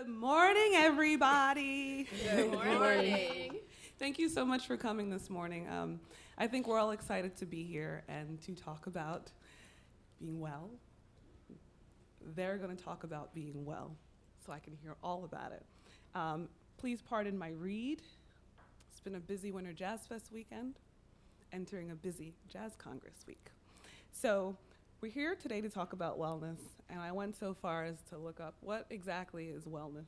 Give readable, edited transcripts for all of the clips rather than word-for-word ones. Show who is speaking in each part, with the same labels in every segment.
Speaker 1: Good morning, everybody.
Speaker 2: Good morning.
Speaker 1: Thank you so much for coming this morning. I think we're all excited to be here and to talk about being well. They're going to talk about being well, so I can hear all about it. Please pardon my read. It's been a busy Winter Jazz Fest weekend, entering a busy Jazz Congress week. So we're here today to talk about wellness, and I went so far as to look up what exactly is wellness.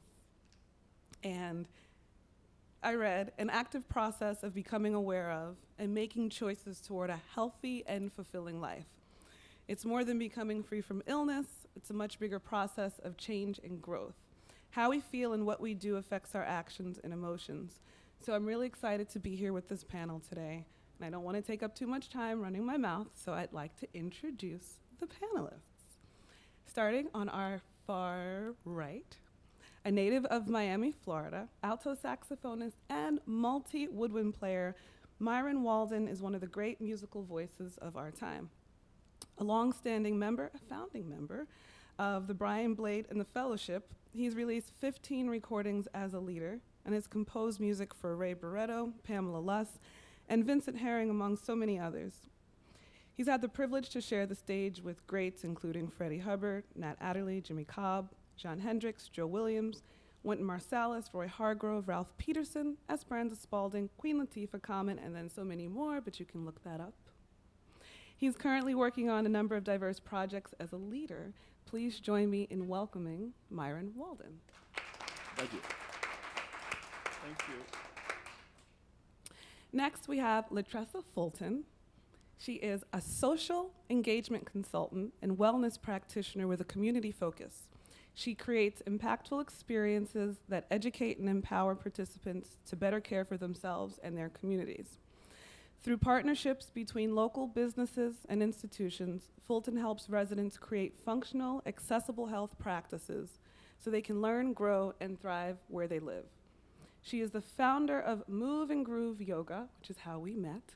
Speaker 1: And I read an active process of becoming aware of and making choices toward a healthy and fulfilling life. It's more than becoming free from illness. It's a much bigger process of change and growth. How we feel and what we do affects our actions and emotions. So I'm really excited to be here with this panel today. And I don't want to take up too much time running my mouth, so I'd like to introduce the panelists. Starting on our far right, a native of Miami, Florida, alto saxophonist and multi-woodwind player, Myron Walden is one of the great musical voices of our time. A long-standing member, a founding member of the Brian Blade and the Fellowship, he's released 15 recordings as a leader and has composed music for Ray Barretto, Pamela Luss, and Vincent Herring, among so many others. He's had the privilege to share the stage with greats including Freddie Hubbard, Nat Adderley, Jimmy Cobb, Jon Hendricks, Joe Williams, Wynton Marsalis, Roy Hargrove, Ralph Peterson, Esperanza Spalding, Queen Latifah Common, and then so many more, but you can look that up. He's currently working on a number of diverse projects as a leader. Please join me in welcoming Myron Walden.
Speaker 3: Thank you. Thank you.
Speaker 1: Next, we have Latressa Fulton. She is a social engagement consultant and wellness practitioner with a community focus. She creates impactful experiences that educate and empower participants to better care for themselves and their communities. Through partnerships between local businesses and institutions, Fulton helps residents create functional, accessible health practices so they can learn, grow, and thrive where they live. She is the founder of Move and Groove Yoga, which is how we met,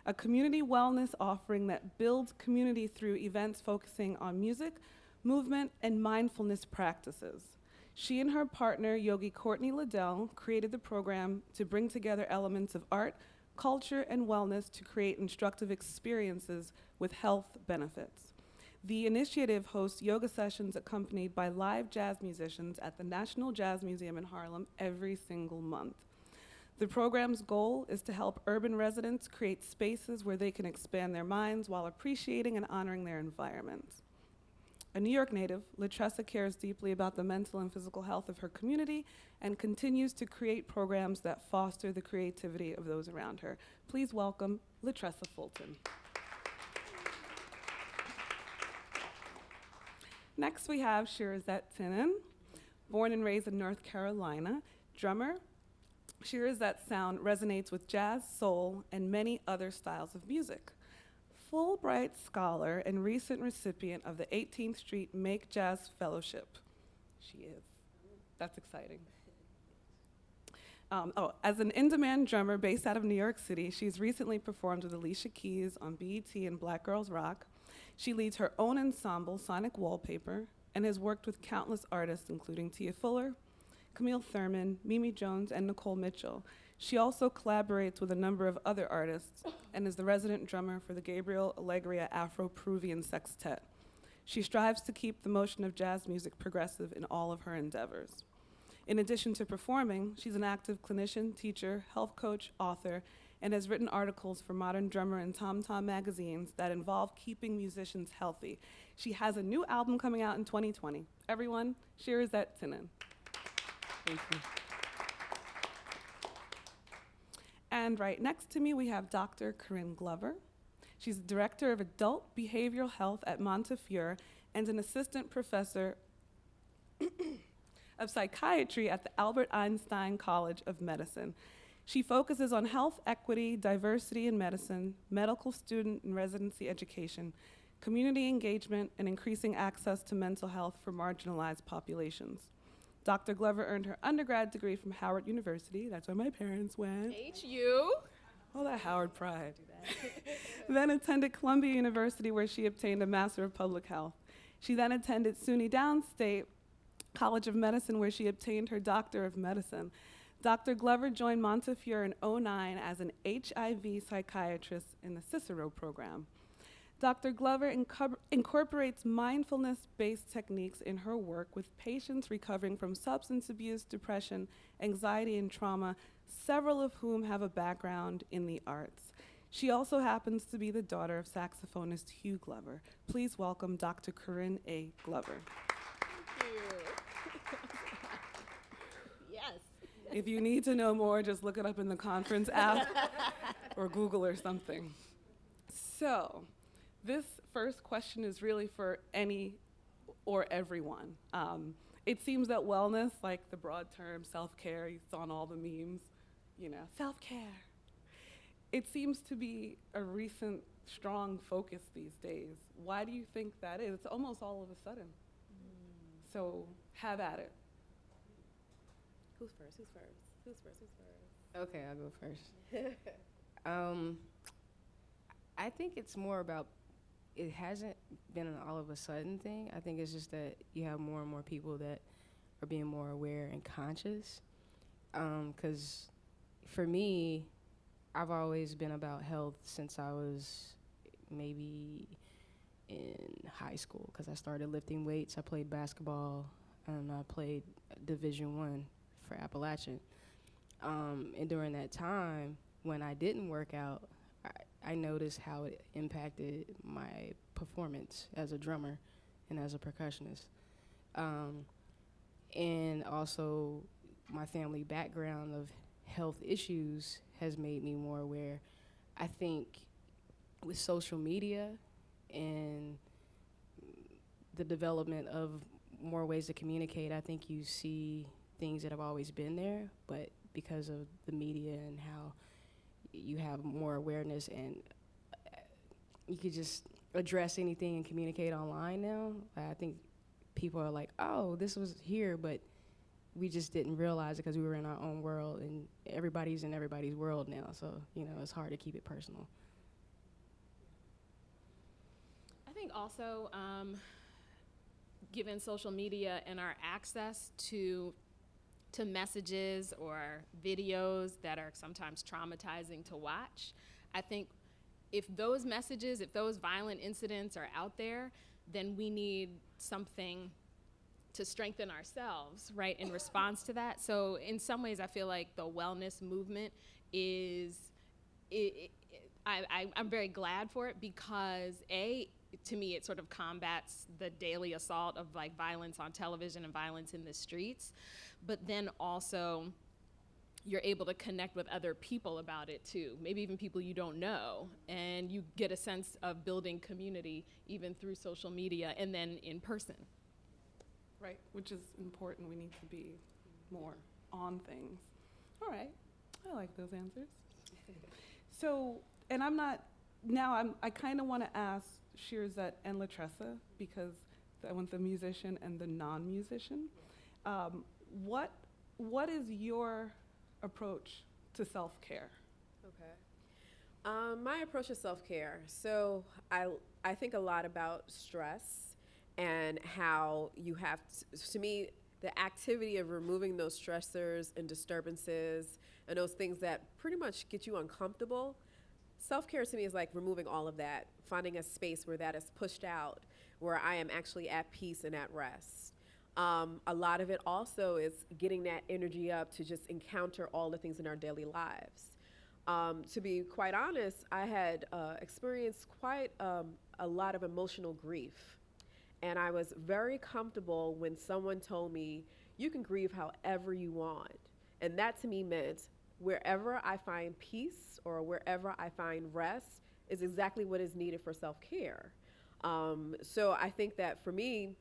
Speaker 1: a community wellness offering that builds community through events focusing on music, movement, and mindfulness practices. She and her partner, Yogi Courtney Liddell, created the program to bring together elements of art, culture, and wellness to create instructive experiences with health benefits. The initiative hosts yoga sessions accompanied by live jazz musicians at the National Jazz Museum in Harlem every single month. The program's goal is to help urban residents create spaces where they can expand their minds while appreciating and honoring their environments. A New York native, Latressa cares deeply about the mental and physical health of her community and continues to create programs that foster the creativity of those around her. Please welcome Latressa Fulton. Next, we have Shirazette Tinnin, born and raised in North Carolina, drummer. Shirazette's sound resonates with jazz, soul, and many other styles of music. Fulbright scholar and recent recipient of the 18th Street Make Jazz Fellowship. She is. That's exciting. As an in-demand drummer based out of New York City, she's recently performed with Alicia Keys on BET and Black Girls Rock. She leads her own ensemble, Sonic Wallpaper, and has worked with countless artists, including Tia Fuller, Camille Thurman, Mimi Jones, and Nicole Mitchell. She also collaborates with a number of other artists and is the resident drummer for the Gabriel Allegria Afro-Peruvian Sextet. She strives to keep the motion of jazz music progressive in all of her endeavors. In addition to performing, she's an active clinician, teacher, health coach, author, and has written articles for Modern Drummer and Tom Tom magazines that involve keeping musicians healthy. She has a new album coming out in 2020. Everyone, Shirazette Tinnin. Thank you. And right next to me, we have Dr. Karinn Glover. She's the Director of Adult Behavioral Health at Montefiore and an Assistant Professor of Psychiatry at the Albert Einstein College of Medicine. She focuses on health equity, diversity in medicine, medical student and residency education, community engagement, and increasing access to mental health for marginalized populations. Dr. Glover earned her undergrad degree from Howard University. That's where my parents went.
Speaker 2: HU.
Speaker 1: All that Howard pride. Then attended Columbia University, where she obtained a Master of Public Health. She then attended SUNY Downstate College of Medicine, where she obtained her Doctor of Medicine. Dr. Glover joined Montefiore in '09 as an HIV psychiatrist in the Cicero program. Dr. Glover incorporates mindfulness-based techniques in her work with patients recovering from substance abuse, depression, anxiety, and trauma, several of whom have a background in the arts. She also happens to be the daughter of saxophonist Hugh Glover. Please welcome Dr. Karinn A. Glover.
Speaker 2: Thank you. Yes.
Speaker 1: If you need to know more, just look it up in the conference app or Google or something. So, this first question is really for any or everyone. It seems that wellness, like the broad term self-care, it's on all the memes, self-care. It seems to be a recent, strong focus these days. Why do you think that is? It's almost all of a sudden. So have at it.
Speaker 2: Who's first?
Speaker 4: Okay, I'll go first. I think it's more about, it hasn't been an all of a sudden thing. I think it's just that you have more and more people that are being more aware and conscious. 'Cause for me, I've always been about health since I was maybe in high school, 'cause I started lifting weights. I played basketball, and I played Division I for Appalachian. And during that time, when I didn't work out, I noticed how it impacted my performance as a drummer and as a percussionist. And also, my family background of health issues has made me more aware. I think with social media and the development of more ways to communicate, I think you see things that have always been there, but because of the media and how you have more awareness and you could just address anything and communicate online now. I think people are like, oh, this was here, but we just didn't realize it because we were in our own world, and everybody's in everybody's world now, so it's hard to keep it personal.
Speaker 2: I think also, given social media and our access to messages or videos that are sometimes traumatizing to watch, I think if those messages, if those violent incidents are out there, then we need something to strengthen ourselves, right, in response to that. So in some ways, I feel like the wellness movement I'm very glad for it because to me, it sort of combats the daily assault of like violence on television and violence in the streets, but then also you're able to connect with other people about it too, maybe even people you don't know, and you get a sense of building community even through social media and then in person.
Speaker 1: Right, which is important. We need to be more on things. All right, I like those answers. So, and I kind of want to ask Shirazette and Latressa, because I want the musician and the non-musician. What is your approach to self-care?
Speaker 5: Okay. My approach to self-care. So I think a lot about stress and how you have to me, the activity of removing those stressors and disturbances and those things that pretty much get you uncomfortable. Self-care to me is like removing all of that, finding a space where that is pushed out, where I am actually at peace and at rest. A lot of it also is getting that energy up to just encounter all the things in our daily lives. To be quite honest, I had experienced quite a lot of emotional grief. And I was very comfortable when someone told me, you can grieve however you want. And that to me meant wherever I find peace or wherever I find rest is exactly what is needed for self-care. So I think that for me,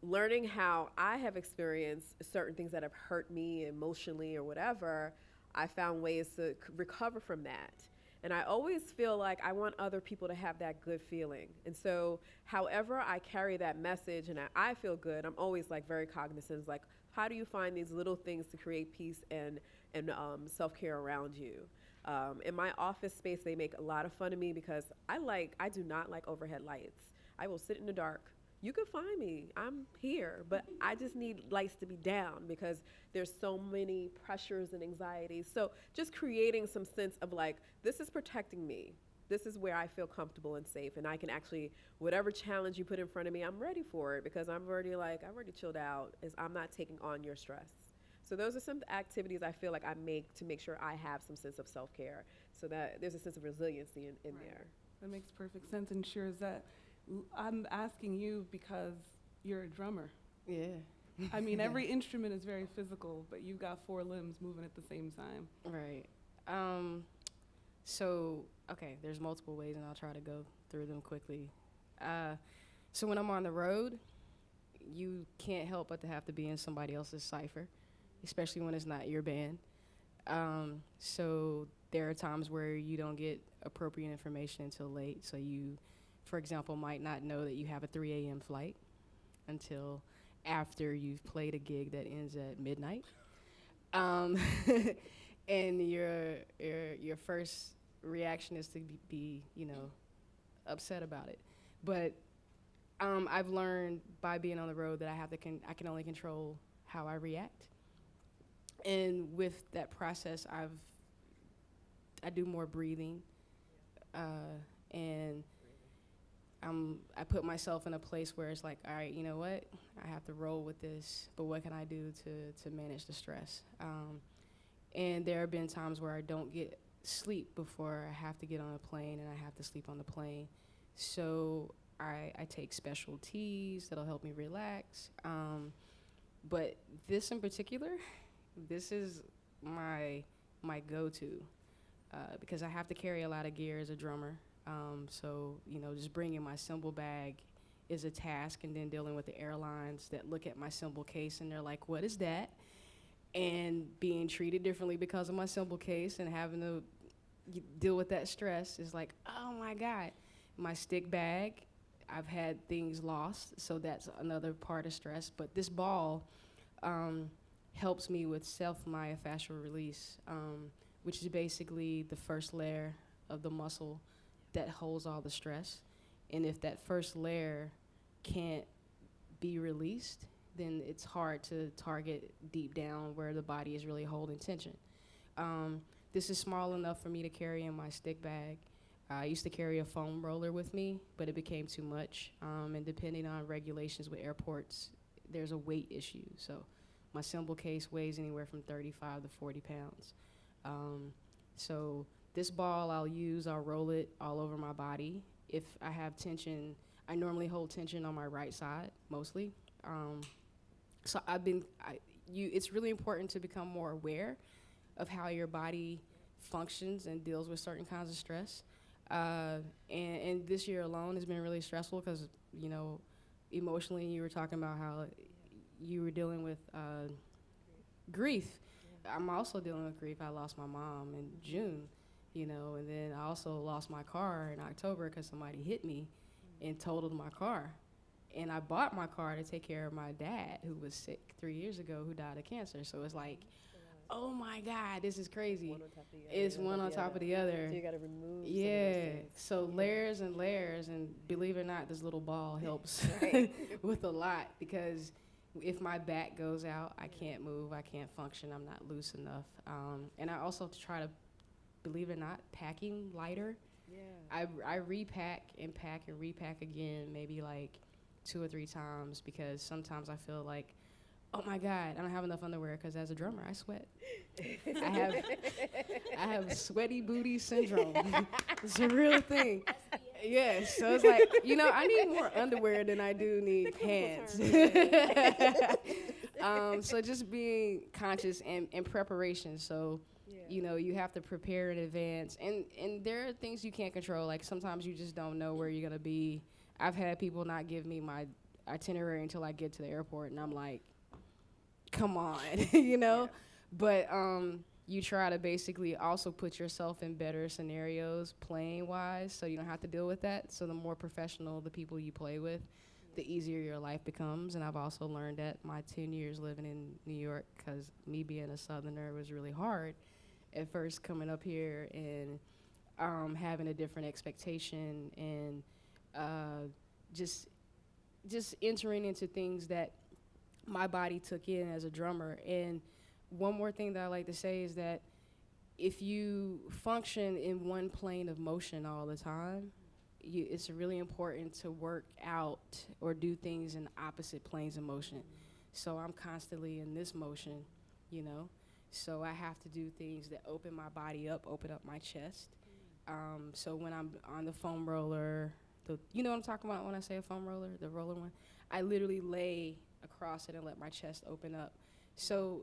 Speaker 5: learning how I have experienced certain things that have hurt me emotionally or whatever, I found ways to recover from that. And I always feel like I want other people to have that good feeling. And so however I carry that message and I feel good, I'm always like very cognizant, like how do you find these little things to create peace and self-care around you? In my office space, they make a lot of fun of me because I do not like overhead lights. I will sit in the dark you can find me. I'm here, but I just need lights to be down because there's so many pressures and anxieties. So just creating some sense of like, this is protecting me. This is where I feel comfortable and safe, and I can actually, whatever challenge you put in front of me, I'm ready for it because I've already chilled out. I'm not taking on your stress. So those are some activities I feel like I make to make sure I have some sense of self-care, so that there's a sense of resiliency in
Speaker 1: Right.
Speaker 5: there.
Speaker 1: That makes perfect sense. And Shirazette, I'm asking you because you're a drummer.
Speaker 4: Yeah.
Speaker 1: I mean, every instrument is very physical, but you've got 4 limbs moving at the same time.
Speaker 4: Right. Okay, there's multiple ways, and I'll try to go through them quickly. So when I'm on the road, you can't help but to have to be in somebody else's cipher, especially when it's not your band. So there are times where you don't get appropriate information until late. So you, for example, might not know that you have a 3 a.m. flight until after you've played a gig that ends at midnight. And your first reaction is to be upset about it. But I've learned by being on the road that I can only control how I react. And with that process, I do more breathing, and I put myself in a place where it's like, all right, you know what? I have to roll with this, but what can I do to manage the stress? And there have been times where I don't get sleep before I have to get on a plane, and I have to sleep on the plane. So I take special teas that'll help me relax. But this in particular, this is my go-to because I have to carry a lot of gear as a drummer. So, just bringing my cymbal bag is a task, and then dealing with the airlines that look at my cymbal case and they're like, what is that? And being treated differently because of my cymbal case and having to deal with that stress is like, oh my God. My stick bag, I've had things lost, so that's another part of stress. But this ball helps me with self-myofascial release, which is basically the first layer of the muscle that holds all the stress. And if that first layer can't be released, then it's hard to target deep down where the body is really holding tension. This is small enough for me to carry in my stick bag. I used to carry a foam roller with me, but it became too much. And depending on regulations with airports, there's a weight issue. So my cymbal case weighs anywhere from 35 to 40 pounds. So this ball I'll roll it all over my body. If I have tension, I normally hold tension on my right side, mostly. So it's really important to become more aware of how your body functions and deals with certain kinds of stress. And this year alone has been really stressful because, emotionally you were talking about how you were dealing with grief. Yeah. I'm also dealing with grief. I lost my mom in June, and then I also lost my car in October because somebody hit me and totaled my car. And I bought my car to take care of my dad, who was sick 3 years ago, who died of cancer. So it's like, oh my God, this is crazy. It's one on top of the other.
Speaker 5: So you got to remove.
Speaker 4: Yeah. So layers and layers, and believe it or not, this little ball helps with a lot, because if my back goes out, I can't move, I can't function, I'm not loose enough. And I also try to, believe it or not, packing lighter. Yeah. I repack and pack and repack again, maybe like 2 or 3 times, because sometimes I feel like, oh my God, I don't have enough underwear, because as a drummer, I sweat. I have sweaty booty syndrome. It's a real thing. Yeah, so it's like, I need more underwear than I do need pants. So just being conscious and preparation. So, you have to prepare in advance. And there are things you can't control. Like sometimes you just don't know where you're going to be. I've had people not give me my itinerary until I get to the airport, and I'm like, come on, Yeah. But you try to basically also put yourself in better scenarios playing wise, so you don't have to deal with that. So the more professional the people you play with, the easier your life becomes. And I've also learned that my 10 years living in New York, because me being a Southerner was really hard at first, coming up here and having a different expectation, and just just entering into things that my body took in as a drummer. And one more thing that I like to say is that if you function in one plane of motion all the time, it's really important to work out or do things in opposite planes of motion. So I'm constantly in this motion, you know? So I have to do things that open my body up, open up my chest. So when I'm on the foam roller, you know what I'm talking about when I say a foam roller, the roller one? I literally lay across it and let my chest open up. So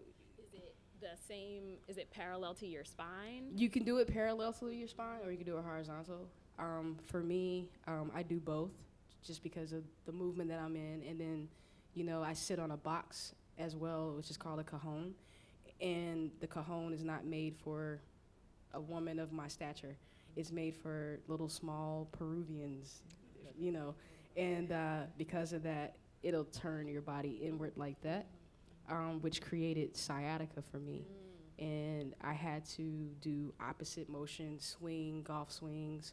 Speaker 2: is it parallel to your spine?
Speaker 4: you can do it parallel to your spine or you can do it horizontal. For me, I do both just because of the movement that I'm in. And then, you know, I sit on a box as well, which is called a cajon. And the cajon is not made for a woman of my stature. It's made for little small Peruvians, you know. And because of that, it'll turn your body inward like that, which created sciatica for me. And I had to do opposite motion, swing, golf swings.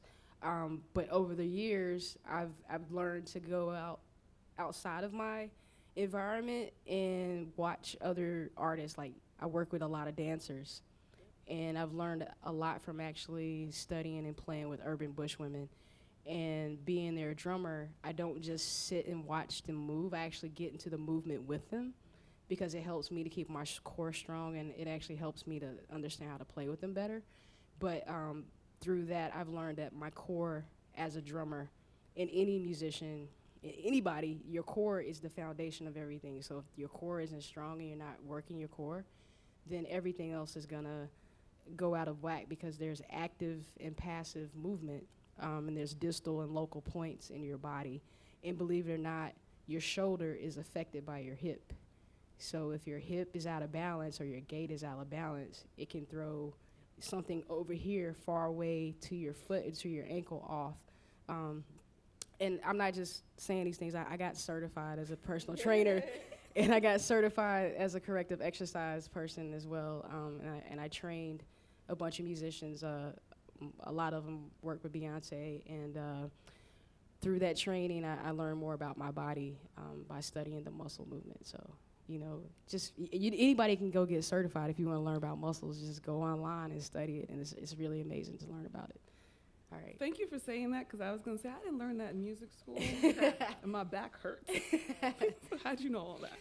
Speaker 4: But over the years, I've learned to go outside of my environment and watch other artists. Like, I work with a lot of dancers, and I've learned a lot from actually studying and playing with urban bush women. And being their drummer, I don't just sit and watch them move. I actually get into the movement with them because it helps me to keep my core strong, and it actually helps me to understand how to play with them better. But through that, I've learned that my core as a drummer, and any musician, anybody, your core is the foundation of everything. So if your core isn't strong and you're not working your core, then everything else is gonna go out of whack because there's active and passive movement, and there's distal and local points in your body. And believe it or not, your shoulder is affected by your hip. So if your hip is out of balance or your gait is out of balance, it can throw something over here far away to your foot and to your ankle off. And I'm not just saying these things. I got certified as a personal trainer, and I got certified as a corrective exercise person as well. And I trained a bunch of musicians. A lot of them work with Beyonce, and through that training, I learned more about my body by studying the muscle movement. So, you know, just anybody can go get certified if you want to learn about muscles. Just go online and study it, and it's really amazing to learn about it. All right.
Speaker 1: Thank you for saying that, because I was going to say, I didn't learn that in music school, and my back hurts. How'd you know all that?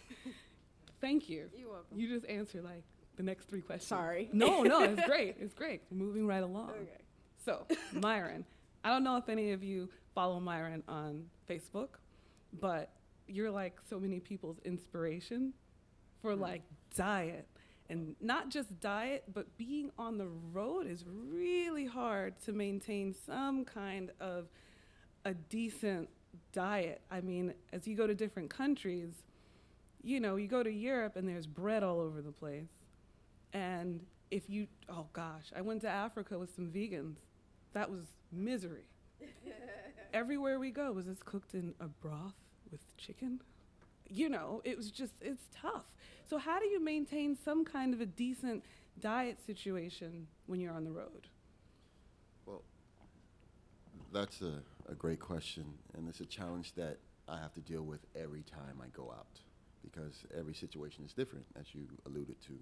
Speaker 1: Thank you.
Speaker 5: You're welcome.
Speaker 1: You just answered, like, the next 3 questions.
Speaker 4: Sorry.
Speaker 1: No, it's great. It's great. Moving right along.
Speaker 5: Okay.
Speaker 1: So, Myron, I don't know if any of you follow Myron on Facebook, but you're like so many people's inspiration for like diet. And not just diet, but being on the road is really hard to maintain some kind of a decent diet. I mean, as you go to different countries, you know, you go to Europe and there's bread all over the place. And if you, oh gosh, I went to Africa with some vegans. That was misery. Everywhere we go, was this cooked in a broth with chicken? You know, it was just, it's tough. So how do you maintain some kind of a decent diet situation when you're on the road?
Speaker 6: Well, that's a great question, and it's a challenge that I have to deal with every time I go out because every situation is different, as you alluded to.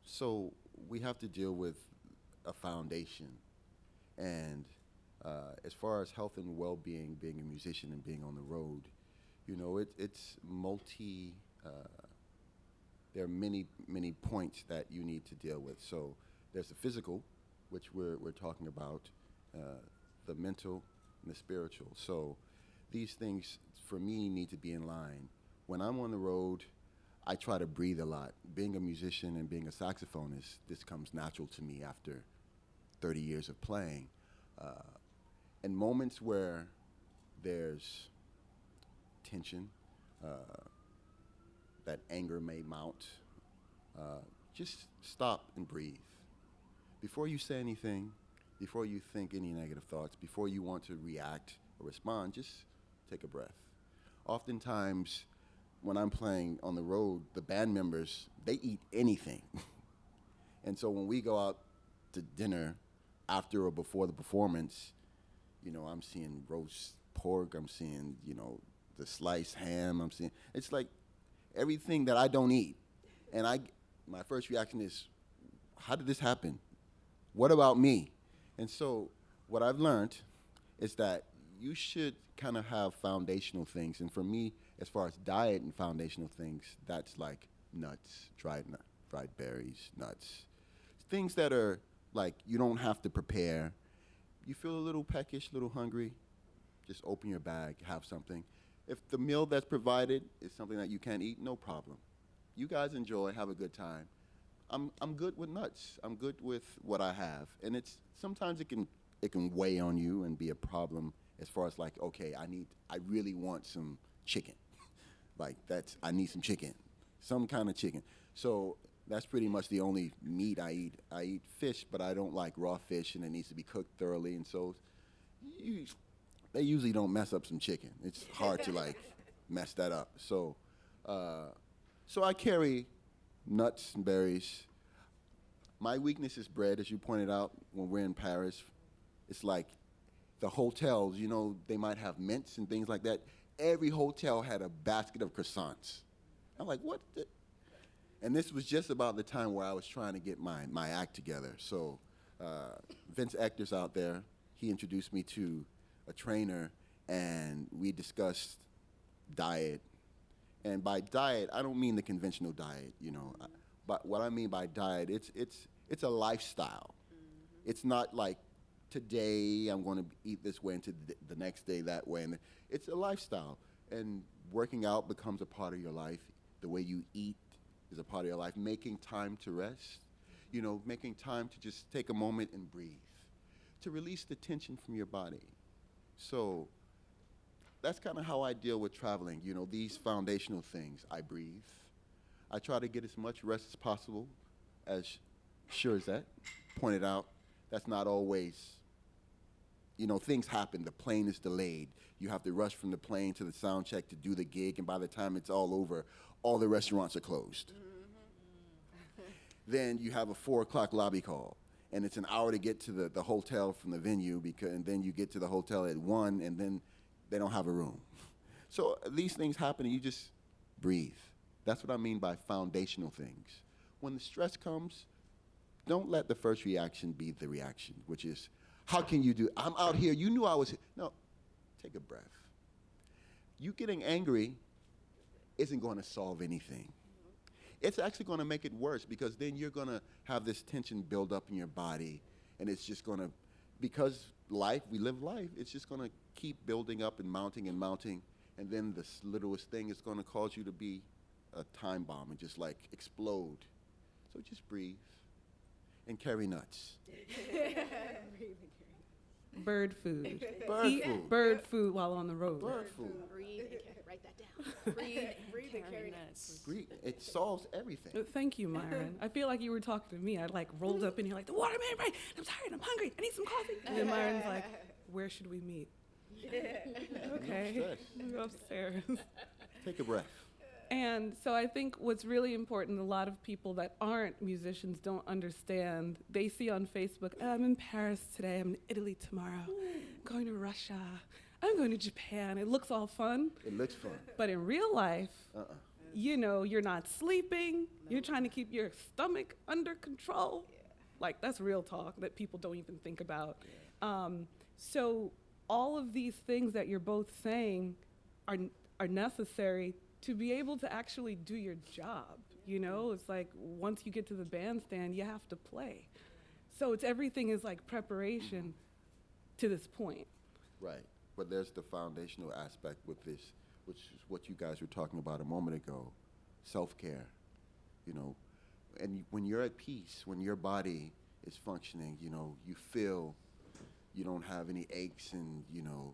Speaker 6: So we have to deal with a foundation, and as far as health and well-being, being a musician and being on the road, you know, it's there are many points that you need to deal with. So there's the physical, which we're talking about, the mental and the spiritual. So these things, for me, need to be in line. When I'm on the road, I try to breathe a lot. Being a musician and being a saxophonist, this comes natural to me after 30 years of playing. And moments where there's tension, that anger may mount, just stop and breathe. Before you say anything, before you think any negative thoughts, before you want to react or respond, just take a breath. Oftentimes, when I'm playing on the road, the band members, they eat anything. And so when we go out to dinner after or before the performance, you know, I'm seeing roast pork, I'm seeing, you know, the sliced ham I'm seeing. It's like everything that I don't eat. And my first reaction is, how did this happen? What about me? And so what I've learned is that you should kind of have foundational things. And for me, as far as diet and foundational things, that's like nuts, dried berries, nuts. Things that are like you don't have to prepare. You feel a little peckish, a little hungry, just open your bag, have something. If the meal that's provided is something that you can't eat, no problem. You guys enjoy, have a good time. I'm good with nuts. I'm good with what I have. And it's sometimes it can weigh on you and be a problem as far as like, okay, I really want some chicken. Like I need some chicken, some kind of chicken. So that's pretty much the only meat I eat. I eat fish, but I don't like raw fish, and it needs to be cooked thoroughly. And so they usually don't mess up some chicken. It's hard to like mess that up. So I carry nuts and berries. My weakness is bread, as you pointed out when we're in Paris. It's like the hotels, you know, they might have mints and things like that. Every hotel had a basket of croissants. I'm like, what the? And this was just about the time where I was trying to get my act together. So Vince Ector's out there. He introduced me to a trainer, and we discussed diet. And by diet, I don't mean the conventional diet, you know. But what I mean by diet, it's a lifestyle. It's not like today I'm going to eat this way and the next day that way. And it's a lifestyle. And working out becomes a part of your life. The way you eat is a part of your life. Making time to rest, you know, making time to just take a moment and breathe, to release the tension from your body. So that's kind of how I deal with traveling, you know, these foundational things. I breathe. I try to get as much rest as possible. As Shirazette pointed out, that's not always, you know, things happen. The plane is delayed. You have to rush from the plane to the sound check to do the gig, and by the time it's all over, all the restaurants are closed. Then you have a 4 o'clock lobby call, and it's an hour to get to the hotel from the venue, and then you get to the hotel at 1, and then they don't have a room. So these things happen, and you just breathe. That's what I mean by foundational things. When the stress comes, don't let the first reaction be the reaction, which is, how can you do it? I'm out here. You knew I was here. No, take a breath. You getting angry isn't going to solve anything. It's actually going to make it worse, because then you're going to have this tension build up in your body, and it's just going to, because we live life, it's just going to keep building up and mounting, and then the littlest thing is going to cause you to be a time bomb and just like explode. So just breathe and carry nuts.
Speaker 1: Bird food.
Speaker 6: Bird food.
Speaker 1: Bird food while on the road.
Speaker 6: Bird food.
Speaker 2: Breathe and write that down. Breathe and carry nuts.
Speaker 6: Breathe. It solves everything.
Speaker 1: Thank you, Myron. I feel like you were talking to me. I like rolled up in here like, the waterman, right? I'm tired, I'm hungry, I need some coffee. And then Myron's like, where should we meet? Okay,
Speaker 6: No stress.
Speaker 1: we'll go upstairs.
Speaker 6: Take a breath.
Speaker 1: And so I think what's really important, a lot of people that aren't musicians don't understand. They see on Facebook, oh, I'm in Paris today, I'm in Italy tomorrow, going to Russia, I'm going to Japan. It looks all fun.
Speaker 6: It looks fun.
Speaker 1: But in real life, you know, you're not sleeping, you're trying to keep your stomach under control. Like, that's real talk that people don't even think about. So all of these things that you're both saying are necessary to be able to actually do your job. You know, it's like once you get to the bandstand, you have to play. So everything is like preparation to this point.
Speaker 6: Right. But there's the foundational aspect with this, which is what you guys were talking about a moment ago, self-care. You know, and when you're at peace, when your body is functioning, you know, you feel you don't have any aches, and, you know,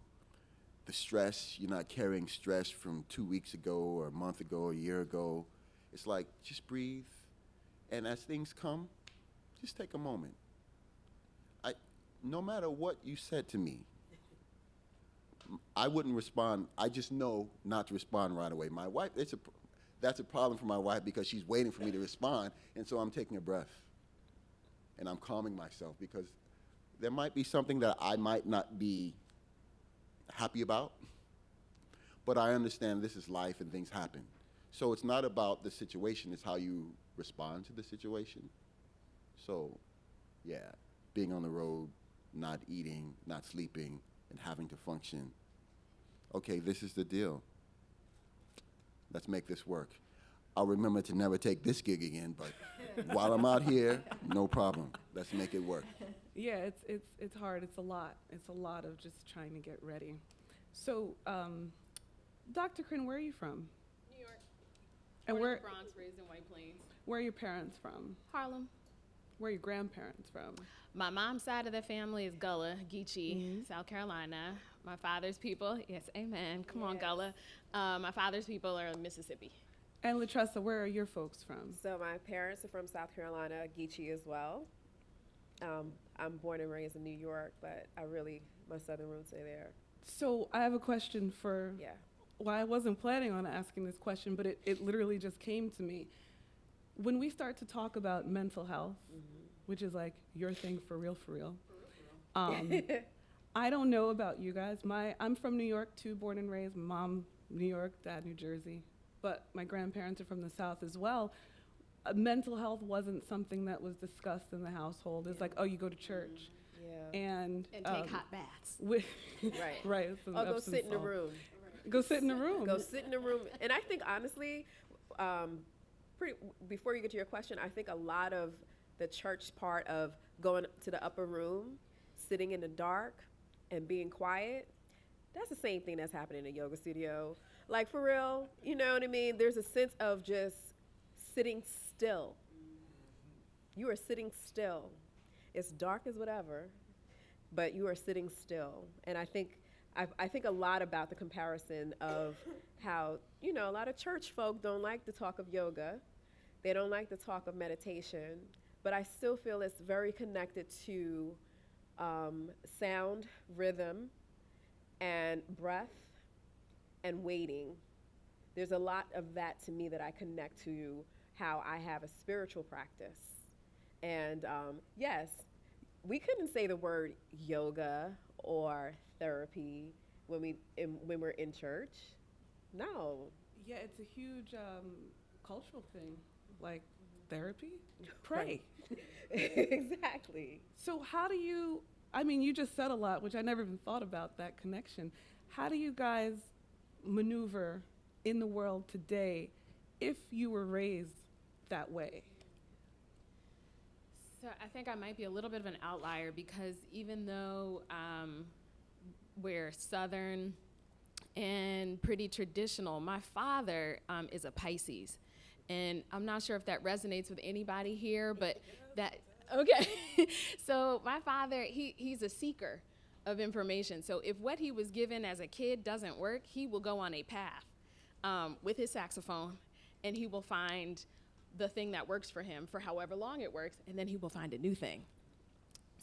Speaker 6: the stress, you're not carrying stress from 2 weeks ago or a month ago or a year ago. It's like, just breathe. And as things come, just take a moment. No matter what you said to me, I wouldn't respond. I just know not to respond right away. My wife, that's a problem for my wife, because she's waiting for me to respond, and so I'm taking a breath. And I'm calming myself, because there might be something that I might not be happy about, but I understand this is life and things happen. So it's not about the situation, it's how you respond to the situation. So, yeah, being on the road, not eating, not sleeping, and having to function. Okay, this is the deal. Let's make this work. I'll remember to never take this gig again, but while I'm out here, no problem. Let's make it work.
Speaker 1: Yeah, it's hard. It's a lot. It's a lot of just trying to get ready. So, Dr. Karinn, where are you from?
Speaker 2: New York.
Speaker 1: And
Speaker 2: Born in
Speaker 1: where
Speaker 2: the Bronx, raised in White Plains.
Speaker 1: where are your parents from?
Speaker 2: Harlem.
Speaker 1: Where are your grandparents from?
Speaker 2: My mom's side of the family is Gullah, Geechee, South Carolina. My father's people, yes, amen. Come on, Gullah. My father's people are Mississippi.
Speaker 1: And Latressa, where are your folks from?
Speaker 5: So my parents are from South Carolina, Geechee as well. I'm born and raised in New York, but my southern roots are there.
Speaker 1: So I have a question for,
Speaker 5: Yeah.
Speaker 1: well, I wasn't planning on asking this question, but it literally just came to me. When we start to talk about mental health, which is like your thing for real, I don't know about you guys. I'm from New York too, born and raised. Mom, New York, dad, New Jersey. But my grandparents are from the South as well. Mental health wasn't something that was discussed in the household. It's like, oh, you go to church.
Speaker 5: Yeah.
Speaker 1: And
Speaker 2: take hot baths.
Speaker 5: Right.
Speaker 1: Right. it's an
Speaker 5: Oh, go
Speaker 1: Epsom
Speaker 5: sit in the
Speaker 1: salt.
Speaker 5: room.
Speaker 1: Go sit in the room.
Speaker 5: Go sit in the room. And I think, honestly, before you get to your question, I think a lot of the church part of going to the upper room, sitting in the dark, and being quiet, that's the same thing that's happening in a yoga studio. Like, for real, you know what I mean? There's a sense of just sitting still. You are sitting still. It's dark as whatever, but you are sitting still. And I think a lot about the comparison of how, a lot of church folk don't like the talk of yoga. They don't like the talk of meditation, but I still feel it's very connected to sound, rhythm, and breath, and waiting. There's a lot of that to me that I connect to how I have a spiritual practice. And yes, we couldn't say the word yoga or therapy when we're in church. No.
Speaker 1: Yeah, it's a huge cultural thing, like therapy. Pray.
Speaker 5: Exactly.
Speaker 1: So how do you? I mean, you just said a lot, which I never even thought about that connection. How do you guys maneuver in the world today if you were raised that way?
Speaker 2: So I think I might be a little bit of an outlier because even though we're Southern and pretty traditional, my father is a Pisces. And I'm not sure if that resonates with anybody here, but okay. So my father, he's a seeker of information. So if what he was given as a kid doesn't work, he will go on a path with his saxophone, and he will find the thing that works for him for however long it works, and then he will find a new thing.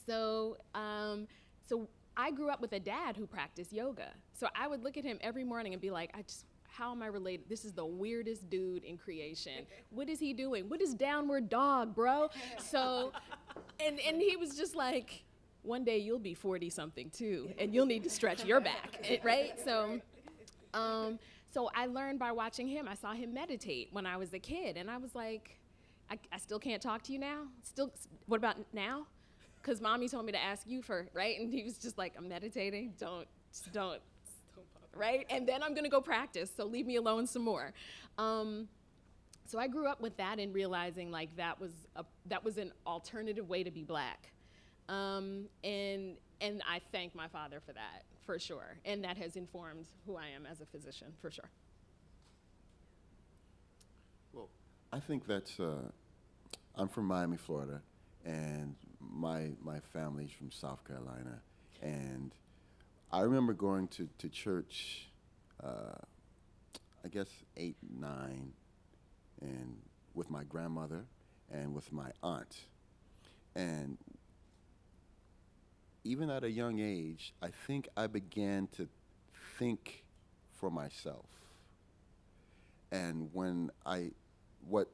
Speaker 2: So I grew up with a dad who practiced yoga. So I would look at him every morning and be like, how am I related? This is the weirdest dude in creation. What is he doing? What is downward dog, bro? So, and he was just like, one day you'll be 40 something too, and you'll need to stretch your back, right? So I learned by watching him. I saw him meditate when I was a kid, and I was like, I still can't talk to you now? What about now? Because mommy told me to ask you for, right? And he was just like, I'm meditating, don't, right? And then I'm gonna go practice, so leave me alone some more. So I grew up with that and realizing like that was an alternative way to be Black. And I thank my father for that, for sure. And that has informed who I am as a physician, for sure.
Speaker 6: Well, I think that's, I'm from Miami, Florida, and my family's from South Carolina. And I remember going to church, I guess 8, 9, and with my grandmother and with my aunt. And even at a young age, I think I began to think for myself. And what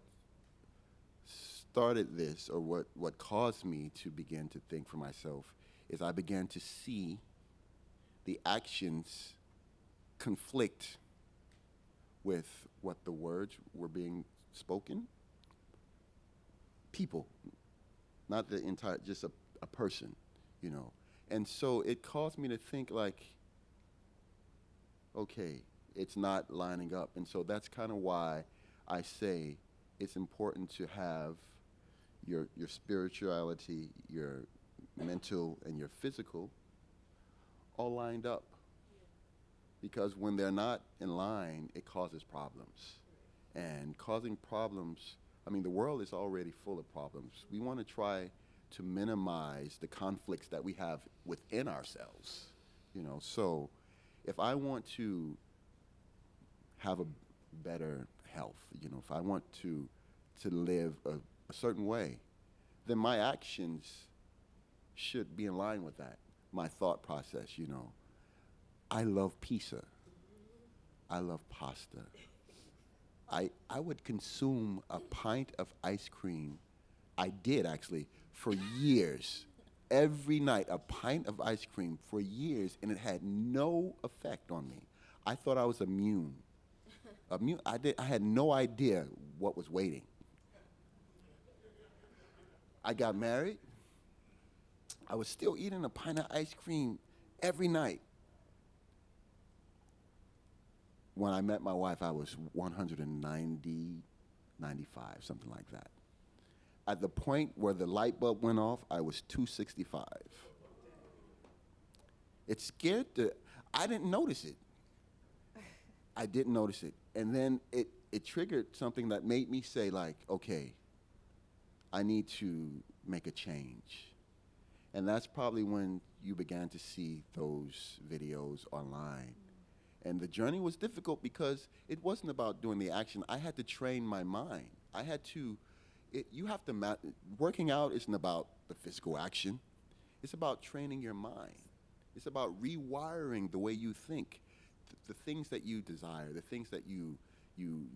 Speaker 6: started this, or what caused me to begin to think for myself, is I began to see the actions conflict with what the words were being spoken. People, not the entire, just a person, you know. And so it caused me to think like, okay, it's not lining up. And so that's kind of why I say it's important to have your spirituality, your mental, and your physical all lined up. Because when they're not in line, it causes problems. And causing problems, I mean, the world is already full of problems. We want to try to minimize the conflicts that we have within ourselves, you know. So if I want to have a better health, you know, if I want to live a certain way, then my actions should be in line with that, my thought process, you know. I love pizza. I love pasta. I would consume a pint of ice cream. I did actually for years. Every night, a pint of ice cream for years, and it had no effect on me. I thought I was immune. I had no idea what was waiting. I got married. I was still eating a pint of ice cream every night. When I met my wife, I was 190, 95, something like that. At the point where the light bulb went off, I was 265. It scared I didn't notice it. I didn't notice it. And then it triggered something that made me say like, okay, I need to make a change. And that's probably when you began to see those videos online. And the journey was difficult because it wasn't about doing the action. I had to train my mind. I had to, working out isn't about the physical action. It's about training your mind. It's about rewiring the way you think, the things that you desire, the things that you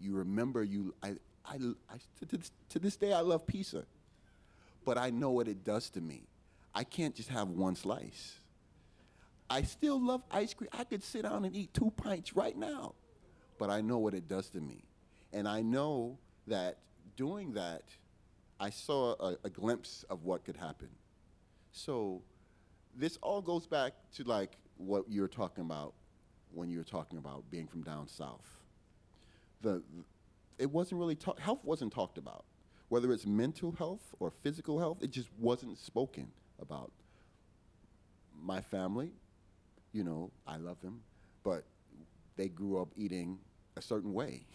Speaker 6: remember. To this day, I love pizza, but I know what it does to me. I can't just have one slice. I still love ice cream. I could sit down and eat 2 pints right now, but I know what it does to me. And I know that doing that, I saw a glimpse of what could happen. So this all goes back to like what you were talking about when you were talking about being from down south. It wasn't really health wasn't talked about. Whether it's mental health or physical health, it just wasn't spoken about. My family, you know, I love them, but they grew up eating a certain way.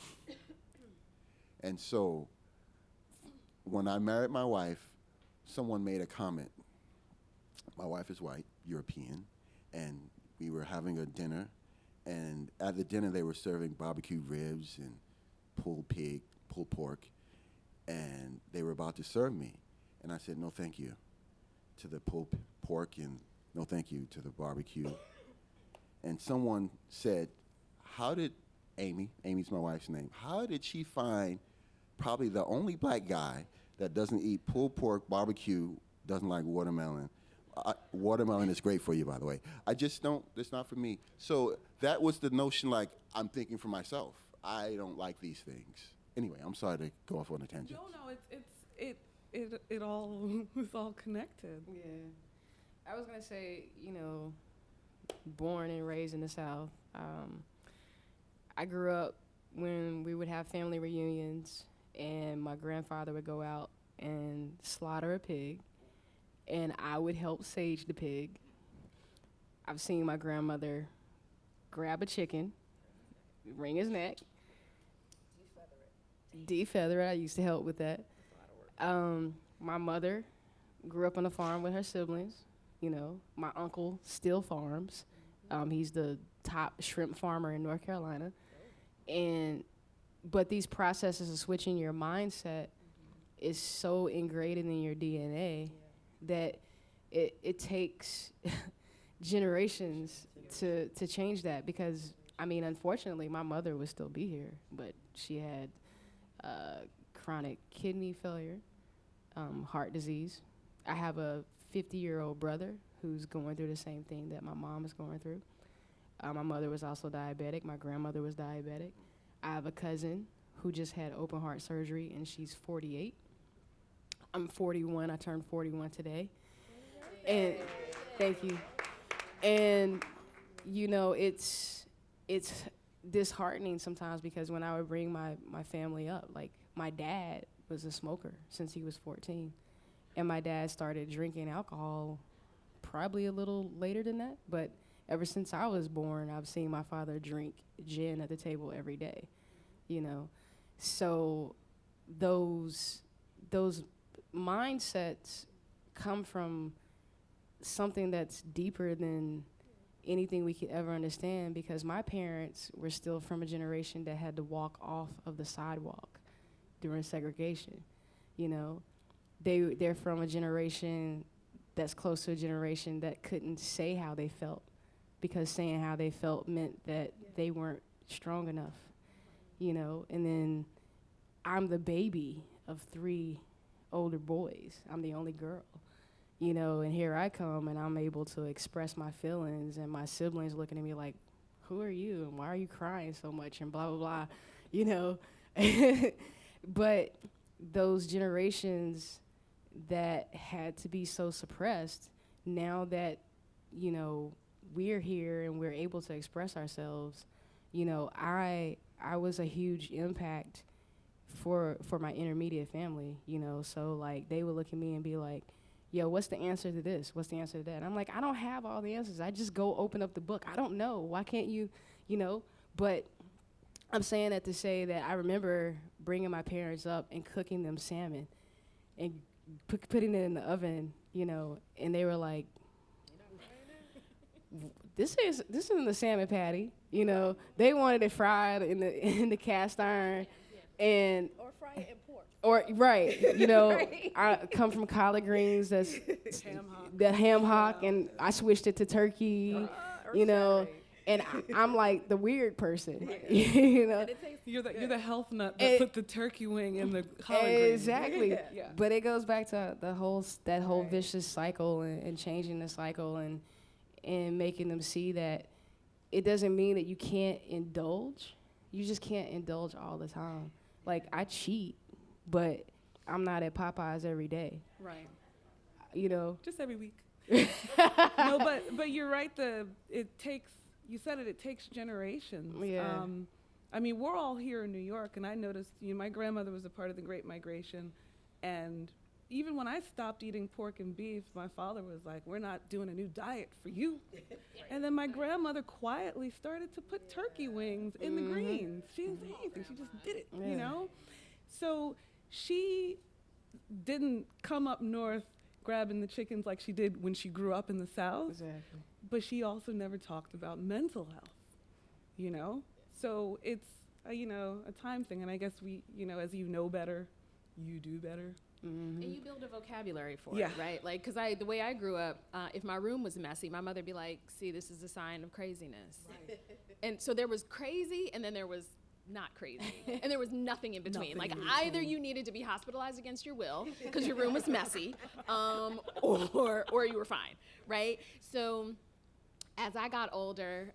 Speaker 6: And so when I married my wife, someone made a comment. My wife is white, European, and we were having a dinner, and at the dinner they were serving barbecue ribs and pulled pork, and they were about to serve me. And I said, no thank you to the pulled pork and no thank you to the barbecue. And someone said, how did Amy's my wife's name, how did she find probably the only black guy that doesn't eat pulled pork, barbecue, doesn't like watermelon? Watermelon is great for you, by the way. I just don't, it's not for me. So that was the notion, like, I'm thinking for myself. I don't like these things. Anyway, I'm sorry to go off on a tangent.
Speaker 1: No, it all is all connected.
Speaker 4: Yeah. I was going to say, you know, born and raised in the South. I grew up when we would have family reunions and my grandfather would go out and slaughter a pig and I would help sage the pig. I've seen my grandmother grab a chicken, wring his neck, defeather it. I used to help with that. My mother grew up on a farm with her siblings. You know, my uncle still farms. He's the top shrimp farmer in North Carolina. But these processes of switching your mindset is so ingrained in your DNA that it takes generations to change that. Because, I mean, unfortunately, my mother would still be here, but she had chronic kidney failure, heart disease. I have a 50-year-old brother who's going through the same thing that my mom is going through. My mother was also diabetic. My grandmother was diabetic. I have a cousin who just had open heart surgery, and she's 48. I'm 41. I turned 41 today. And thank you. And you know, it's disheartening sometimes, because when I would bring my family up, like my dad was a smoker since he was 14, and my dad started drinking alcohol probably a little later than that, but ever since I was born, I've seen my father drink gin at the table every day, you know. So those mindsets come from something that's deeper than anything we could ever understand, because my parents were still from a generation that had to walk off of the sidewalk during segregation. You know, they're from a generation that's close to a generation that couldn't say how they felt, because saying how they felt meant that they weren't strong enough, you know. And then I'm the baby of 3 older boys. I'm the only girl, you know, and here I come, and I'm able to express my feelings, and my siblings looking at me like, who are you, and why are you crying so much, and blah, blah, blah, you know. But those generations that had to be so suppressed, now that, you know, we're here and we're able to express ourselves, you know, I was a huge impact for my intermediate family, you know. So like they would look at me and be like, yo, what's the answer to this? What's the answer to that? And I'm like, I don't have all the answers. I just go open up the book. I don't know. Why can't you, you know? But I'm saying that to say that I remember bringing my parents up and cooking them salmon and putting it in the oven, you know, and they were like, this isn't the salmon patty, you know. They wanted it fried in the cast iron, and
Speaker 5: Or fry it in pork.
Speaker 4: or right, you know.
Speaker 5: Right.
Speaker 4: I come from collard greens, that's
Speaker 1: Ham hock.
Speaker 4: the ham hock, and I switched it to turkey, you know. And I'm like the weird person, you know.
Speaker 5: And it tastes
Speaker 1: You're
Speaker 5: good.
Speaker 1: the health nut that put the turkey wing in the collard greens.
Speaker 4: Exactly.
Speaker 1: Yeah.
Speaker 4: But it goes back to that whole vicious cycle, and changing the cycle, and making them see that it doesn't mean that you can't indulge. You just can't indulge all the time. Like, I cheat, but I'm not at Popeyes every day,
Speaker 1: Right.
Speaker 4: you know.
Speaker 1: Just every week. No, but you're right. You said it takes generations.
Speaker 4: Yeah.
Speaker 1: I mean, we're all here in New York, and I noticed, you know, my grandmother was a part of the Great Migration, and even when I stopped eating pork and beef, my father was like, we're not doing a new diet for you. And then my grandmother quietly started to put turkey wings in the greens. She didn't say anything. She just did it, you know? So she didn't come up north grabbing the chickens like she did when she grew up in the South.
Speaker 4: Exactly.
Speaker 1: But she also never talked about mental health, you know? So it's, you know, a time thing. And I guess we, you know, as you know better, you do better.
Speaker 2: And you build a vocabulary for
Speaker 1: Yeah.
Speaker 2: it, right? Like, because the way I grew up, if my room was messy, my mother'd be like, see, this is a sign of craziness. Right. And so there was crazy, and then there was not crazy. And there was nothing in between.
Speaker 1: Nothing
Speaker 2: Like,
Speaker 1: in
Speaker 2: either
Speaker 1: between.
Speaker 2: you needed to be hospitalized against your will because your room was messy, or you were fine, right? So as I got older,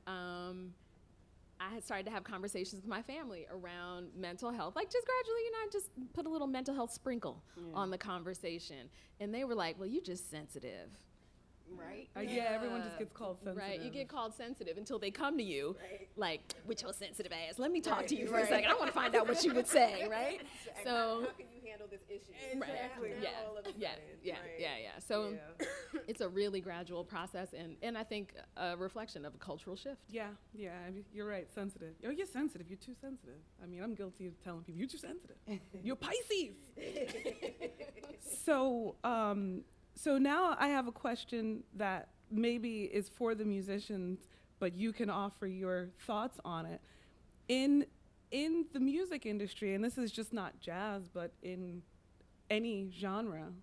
Speaker 2: I had started to have conversations with my family around mental health, like just gradually, you know, I just put a little mental health sprinkle on the conversation. And they were like, well, you're just sensitive. Right?
Speaker 1: Yeah, everyone just gets called sensitive.
Speaker 2: Right, you get called sensitive until they come to you, like, with your sensitive ass, let me talk to you for a second. I want to find out what you would say, right? So,
Speaker 5: how can you handle this issue?
Speaker 2: Exactly.
Speaker 5: Now all of a
Speaker 2: Yeah.
Speaker 5: sudden,
Speaker 2: So it's a really gradual process, and I think a reflection of a cultural shift.
Speaker 1: Yeah, I mean, you're right, sensitive. Oh, you're sensitive. You're too sensitive. I mean, I'm guilty of telling people, you're too sensitive. You're Pisces. So now I have a question that maybe is for the musicians, but you can offer your thoughts on it. In the music industry, and this is just not jazz, but in any genre,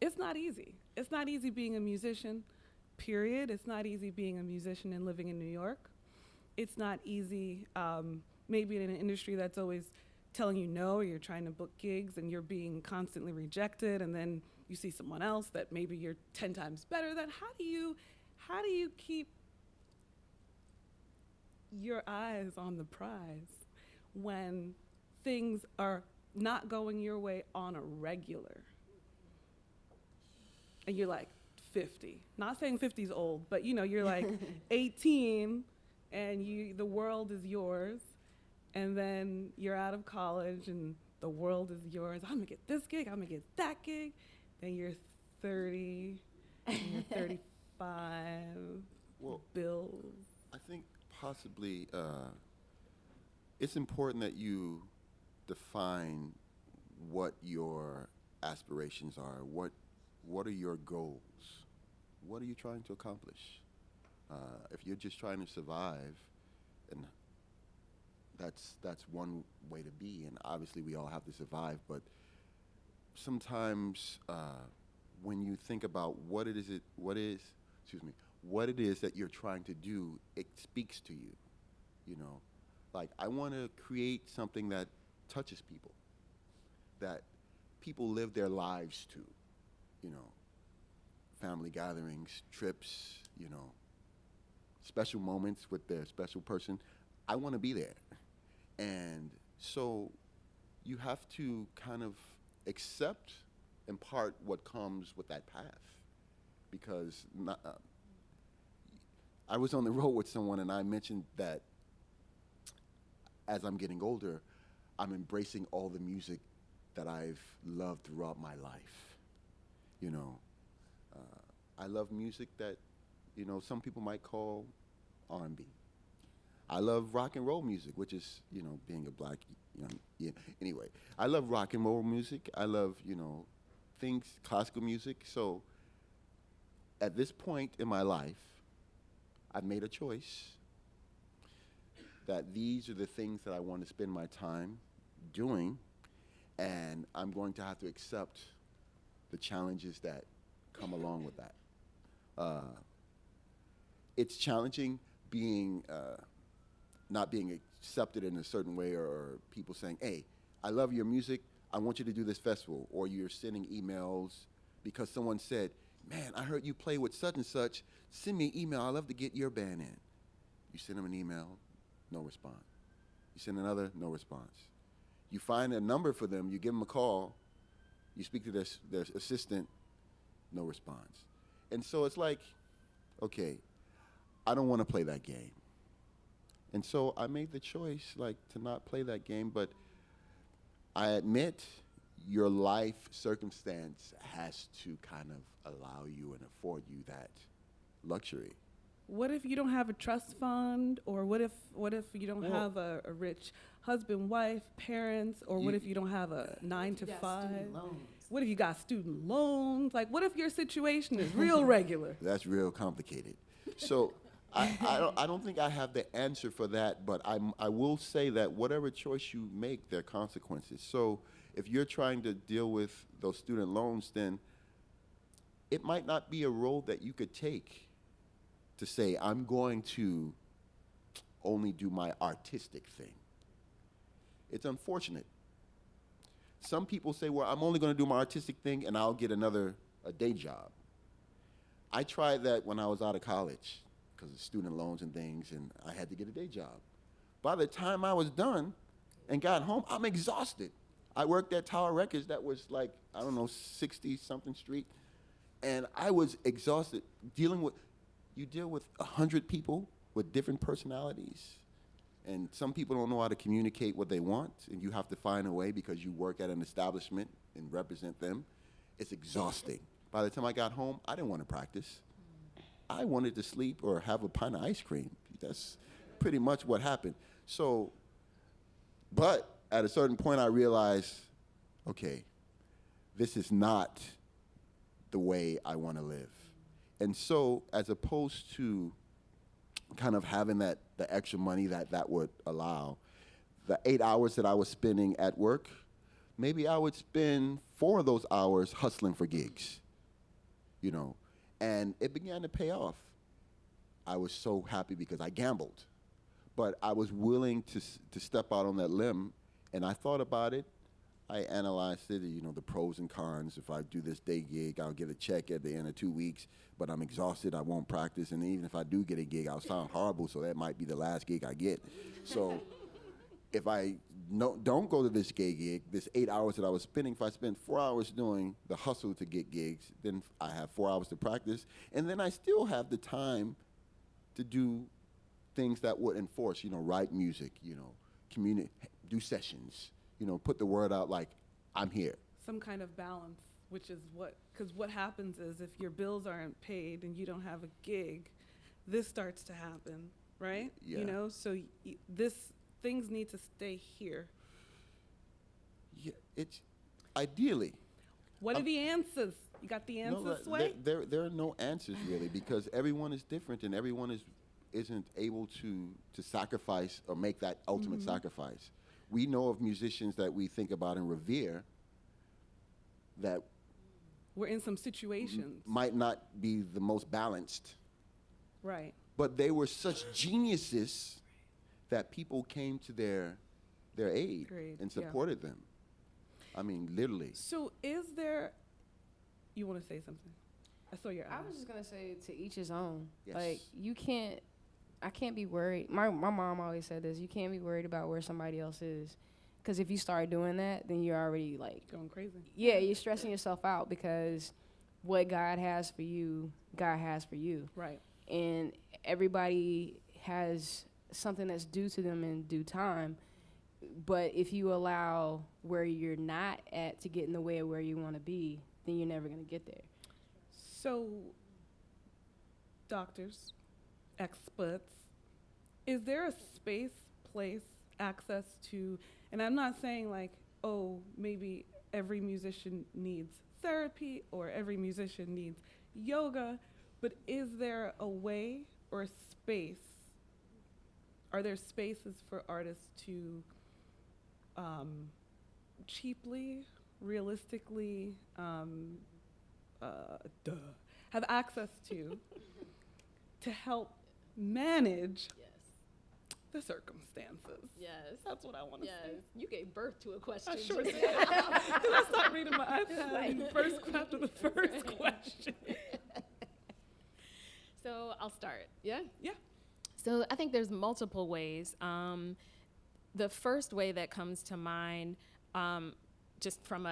Speaker 1: it's not easy. It's not easy being a musician, period. It's not easy being a musician and living in New York. It's not easy, maybe in an industry that's always telling you no, or you're trying to book gigs and you're being constantly rejected, and then you see someone else that maybe you're 10 times better than. How do you keep your eyes on the prize when things are not going your way on a regular. And you're like 50. Not saying 50 is old, but you're like 18 and the world is yours. And then you're out of college and the world is yours. I'm gonna get this gig, I'm gonna get that gig. Then you're 30, and you're 35,
Speaker 6: Well,
Speaker 1: bills.
Speaker 6: I think possibly it's important that you define what your aspirations are. What are your goals? What are you trying to accomplish? If you're just trying to survive, and that's one way to be, and obviously we all have to survive, but sometimes when you think about what it is that you're trying to do, it speaks to you. Like, I want to create something that touches people, that people live their lives to, family gatherings, trips, special moments with their special person. I want to be there. And so you have to kind of accept in part what comes with that path, because I was on the road with someone and I mentioned that as I'm getting older, I'm embracing all the music that I've loved throughout my life. I love music that, some people might call R&B. I love rock and roll music, which is, being a black, anyway. I love rock and roll music. I love, things, classical music. So at this point in my life, I've made a choice that these are the things that I want to spend my time doing, and I'm going to have to accept the challenges that come along with that. It's challenging being not being accepted in a certain way, or people saying, hey, I love your music, I want you to do this festival, or you're sending emails because someone said, man, I heard you play with such and such, send me an email, I'd love to get your band in. You send them an email, no response. You send another, no response. You find a number for them, you give them a call, you speak to their assistant, no response. And so it's like, okay, I don't want to play that game. And so I made the choice, to not play that game, but I admit your life circumstance has to kind of allow you and afford you that luxury.
Speaker 1: What if you don't have a trust fund, or what if you don't have a rich husband, wife, parents, or what if you don't have a 9 to 5? What if you got student loans? Like, what if your situation is real regular?
Speaker 6: That's real complicated. So I don't think I have the answer for that, but I will say that whatever choice you make, there are consequences. So if you're trying to deal with those student loans, then it might not be a road that you could take to say, I'm going to only do my artistic thing. It's unfortunate. Some people say, well, I'm only going to do my artistic thing and I'll get a day job. I tried that when I was out of college because of student loans and things, and I had to get a day job. By the time I was done and got home, I'm exhausted. I worked at Tower Records that was 60-something street, and I was exhausted you deal with 100 people with different personalities, and some people don't know how to communicate what they want, and you have to find a way because you work at an establishment and represent them. It's exhausting. By the time I got home, I didn't want to practice. I wanted to sleep or have a pint of ice cream. That's pretty much what happened. So, but at a certain point I realized, okay, this is not the way I want to live. And so, as opposed to kind of having the extra money that would allow, the 8 hours that I was spending at work, maybe I would spend 4 of those hours hustling for gigs, and it began to pay off. I was so happy because I gambled, but I was willing to step out on that limb, and I thought about it. I analyzed it, the pros and cons. If I do this day gig, I'll get a check at the end of 2 weeks, but I'm exhausted, I won't practice, and even if I do get a gig, I'll sound horrible, so that might be the last gig I get. So if I don't go to this gay gig, this 8 hours that I was spending, if I spend 4 hours doing the hustle to get gigs, then I have 4 hours to practice, and then I still have the time to do things that would enforce, write music, do sessions, put the word out like, I'm here.
Speaker 1: Some kind of balance, which is because what happens is if your bills aren't paid and you don't have a gig, this starts to happen, right?
Speaker 6: Yeah.
Speaker 1: So things need to stay here.
Speaker 6: Yeah, it's ideally.
Speaker 1: What are the answers? You got the answers, Sway?
Speaker 6: There are no answers really, because everyone is different and everyone isn't able to sacrifice or make that ultimate sacrifice. We know of musicians that we think about and revere that
Speaker 1: We're in some situations.
Speaker 6: might not be the most balanced,
Speaker 1: Right.
Speaker 6: but they were such geniuses that people came to their aid
Speaker 1: Great,
Speaker 6: and
Speaker 1: yeah.
Speaker 6: supported them. I mean, literally.
Speaker 1: So you want to say something? I saw your
Speaker 4: I
Speaker 1: eyes.
Speaker 4: was just gonna say, to each his own.
Speaker 6: Yes.
Speaker 4: Like, I can't be worried. My mom always said this. You can't be worried about where somebody else is, because if you start doing that, then you're already like,
Speaker 1: Going crazy.
Speaker 4: yeah, you're stressing yourself out, because what God has for you, God has for you.
Speaker 1: Right.
Speaker 4: And everybody has something that's due to them in due time. But if you allow where you're not at to get in the way of where you want to be, then you're never going to get there.
Speaker 1: So, doctors, experts, is there a space, place, access to, and I'm not saying like, oh, maybe every musician needs therapy or every musician needs yoga, but is there a way or a space? Are there spaces for artists to cheaply, realistically, have access to help manage the circumstances?
Speaker 2: Yes.
Speaker 1: That's what I want to say.
Speaker 2: You gave birth to a question.
Speaker 1: I sure
Speaker 2: just
Speaker 1: did.
Speaker 2: now.
Speaker 1: Did I start reading my iPad after the first question?
Speaker 2: So I'll start. Yeah?
Speaker 1: Yeah.
Speaker 2: So I think there's multiple ways. The first way that comes to mind, just from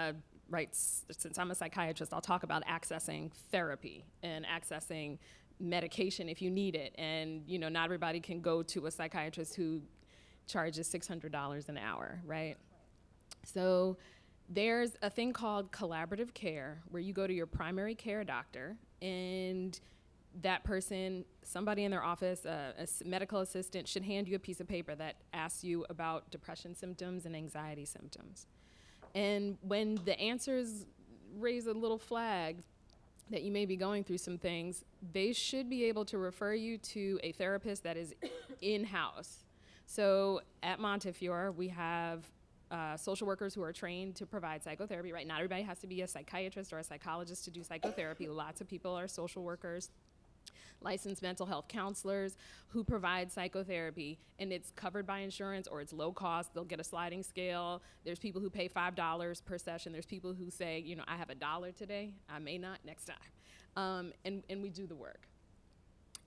Speaker 2: since I'm a psychiatrist, I'll talk about accessing therapy and accessing medication if you need it. And, not everybody can go to a psychiatrist who charges $600 an hour, right? So there's a thing called collaborative care, where you go to your primary care doctor, and that person, somebody in their office, a medical assistant, should hand you a piece of paper that asks you about depression symptoms and anxiety symptoms. And when the answers raise a little flag that you may be going through some things, they should be able to refer you to a therapist that is in-house. So at Montefiore, we have social workers who are trained to provide psychotherapy, right? Not everybody has to be a psychiatrist or a psychologist to do psychotherapy. Lots of people are social workers, licensed mental health counselors who provide psychotherapy, and it's covered by insurance or it's low cost. They'll get a sliding scale. There's people who pay $5 per session. There's people who say, I have $1 today. I may not next time. And we do the work.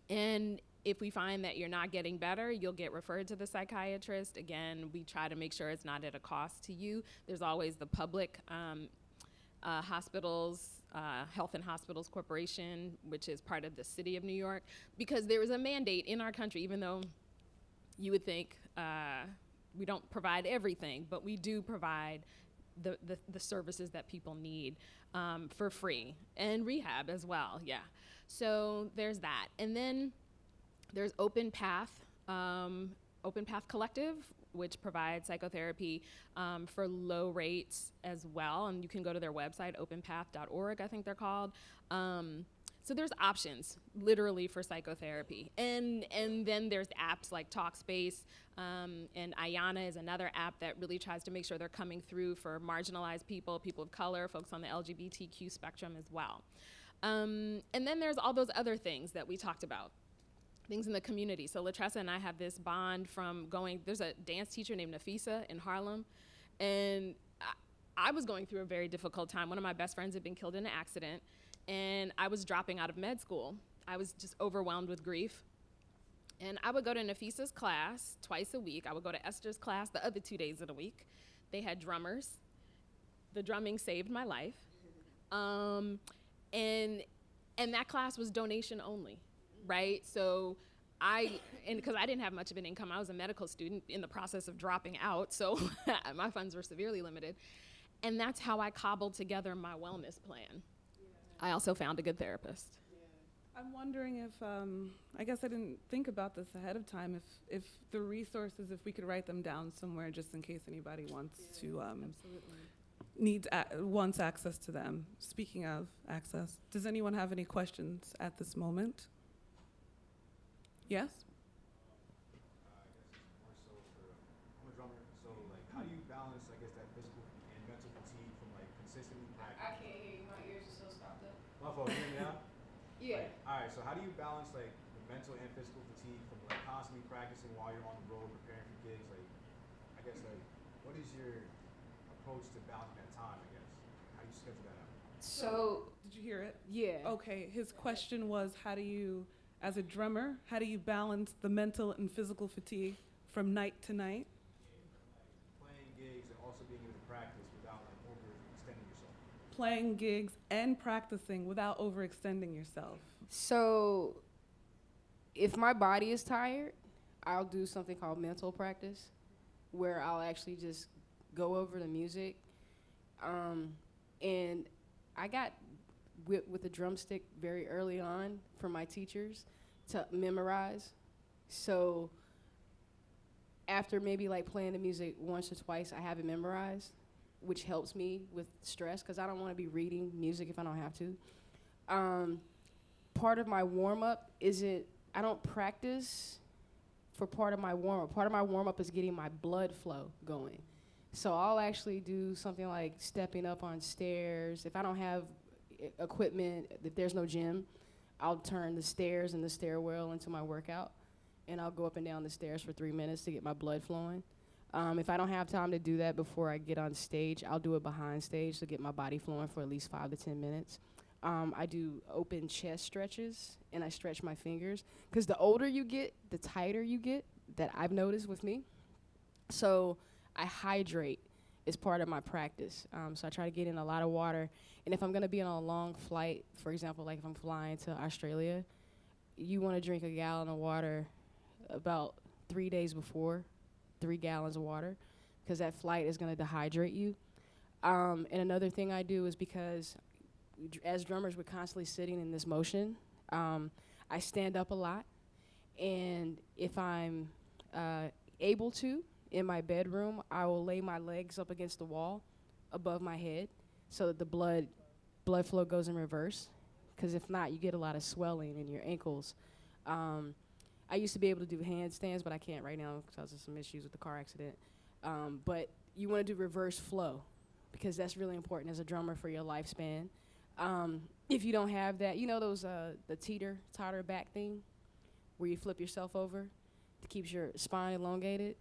Speaker 2: And if we find that you're not getting better, you'll get referred to the psychiatrist. Again, we try to make sure it's not at a cost to you. There's always the public hospitals, Health and Hospitals Corporation, which is part of the city of New York, because there is a mandate in our country, even though you would think we don't provide everything, but we do provide the services that people need for free, and rehab as well, yeah. So there's that. And then there's Open Path Collective, which provides psychotherapy for low rates as well. And you can go to their website, openpath.org, I think they're called. So there's options, literally, for psychotherapy. And then there's apps like Talkspace, and Ayana is another app that really tries to make sure they're coming through for marginalized people, people of color, folks on the LGBTQ spectrum as well. And then there's all those other things that we talked about. Things in the community. So Latressa and I have this bond from there's a dance teacher named Nafisa in Harlem, and I was going through a very difficult time. One of my best friends had been killed in an accident, and I was dropping out of med school. I was just overwhelmed with grief. And I would go to Nafisa's class twice a week. I would go to Esther's class the other 2 days of the week. They had drummers. The drumming saved my life. And that class was donation only, right? So because I didn't have much of an income, I was a medical student in the process of dropping out, so my funds were severely limited. And that's how I cobbled together my wellness plan. I also found a good therapist.
Speaker 1: I'm wondering if, I guess I didn't think about this ahead of time, if the resources, if we could write them down somewhere just in case anybody wants to, wants access to them. Speaking of access, does anyone have any questions at this moment? Yes?
Speaker 7: I'm a drummer, so like, how do you balance, I guess, that physical and mental fatigue from like consistently practicing?
Speaker 4: I can't hear you. My ears are so stopped up.
Speaker 7: My fault. You hear me now?
Speaker 4: Yeah.
Speaker 7: Like, all right. So how do you balance like the mental and physical fatigue from like constantly practicing while you're on the road preparing for gigs? Like, I guess like, what is your approach to balancing that time? I guess how do you schedule that out?
Speaker 4: So,
Speaker 1: Did you hear it?
Speaker 4: yeah.
Speaker 1: Okay, his question was, how do you, as a drummer, how do you balance the mental and physical fatigue from night to night?
Speaker 7: Playing gigs and also being able to practice without like overextending yourself.
Speaker 1: Playing gigs and practicing without overextending yourself.
Speaker 4: So, if my body is tired, I'll do something called mental practice, where I'll actually just go over the music. And I got whipped with a drumstick very early on from my teachers to memorize. So after maybe like playing the music once or twice, I have it memorized, which helps me with stress because I don't want to be reading music if I don't have to. Part of my warm-up isn't, I don't practice for part of my warm-up. Part of my warm-up is getting my blood flow going. So I'll actually do something like stepping up on stairs. If I don't have equipment, if there's no gym, I'll turn the stairs and the stairwell into my workout, and I'll go up and down the stairs for 3 minutes to get my blood flowing. If I don't have time to do that before I get on stage, I'll do it behind stage to get my body flowing for at least 5 to 10 minutes. I do open chest stretches, and I stretch my fingers. Because the older you get, the tighter you get, that I've noticed with me. So I hydrate as part of my practice. So I try to get in a lot of water. And if I'm going to be on a long flight, for example, like if I'm flying to Australia, you want to drink a gallon of water about 3 days before, 3 gallons of water, because that flight is going to dehydrate you. And another thing I do is because as drummers, we're constantly sitting in this motion. I stand up a lot. And if I'm able to, in my bedroom, I will lay my legs up against the wall above my head so that the blood flow goes in reverse. Because if not, you get a lot of swelling in your ankles. I used to be able to do handstands, but I can't right now because of some issues with the car accident. But you want to do reverse flow because that's really important as a drummer for your lifespan. If you don't have that, you know those the totter back thing where you flip yourself over to keep your spine elongated?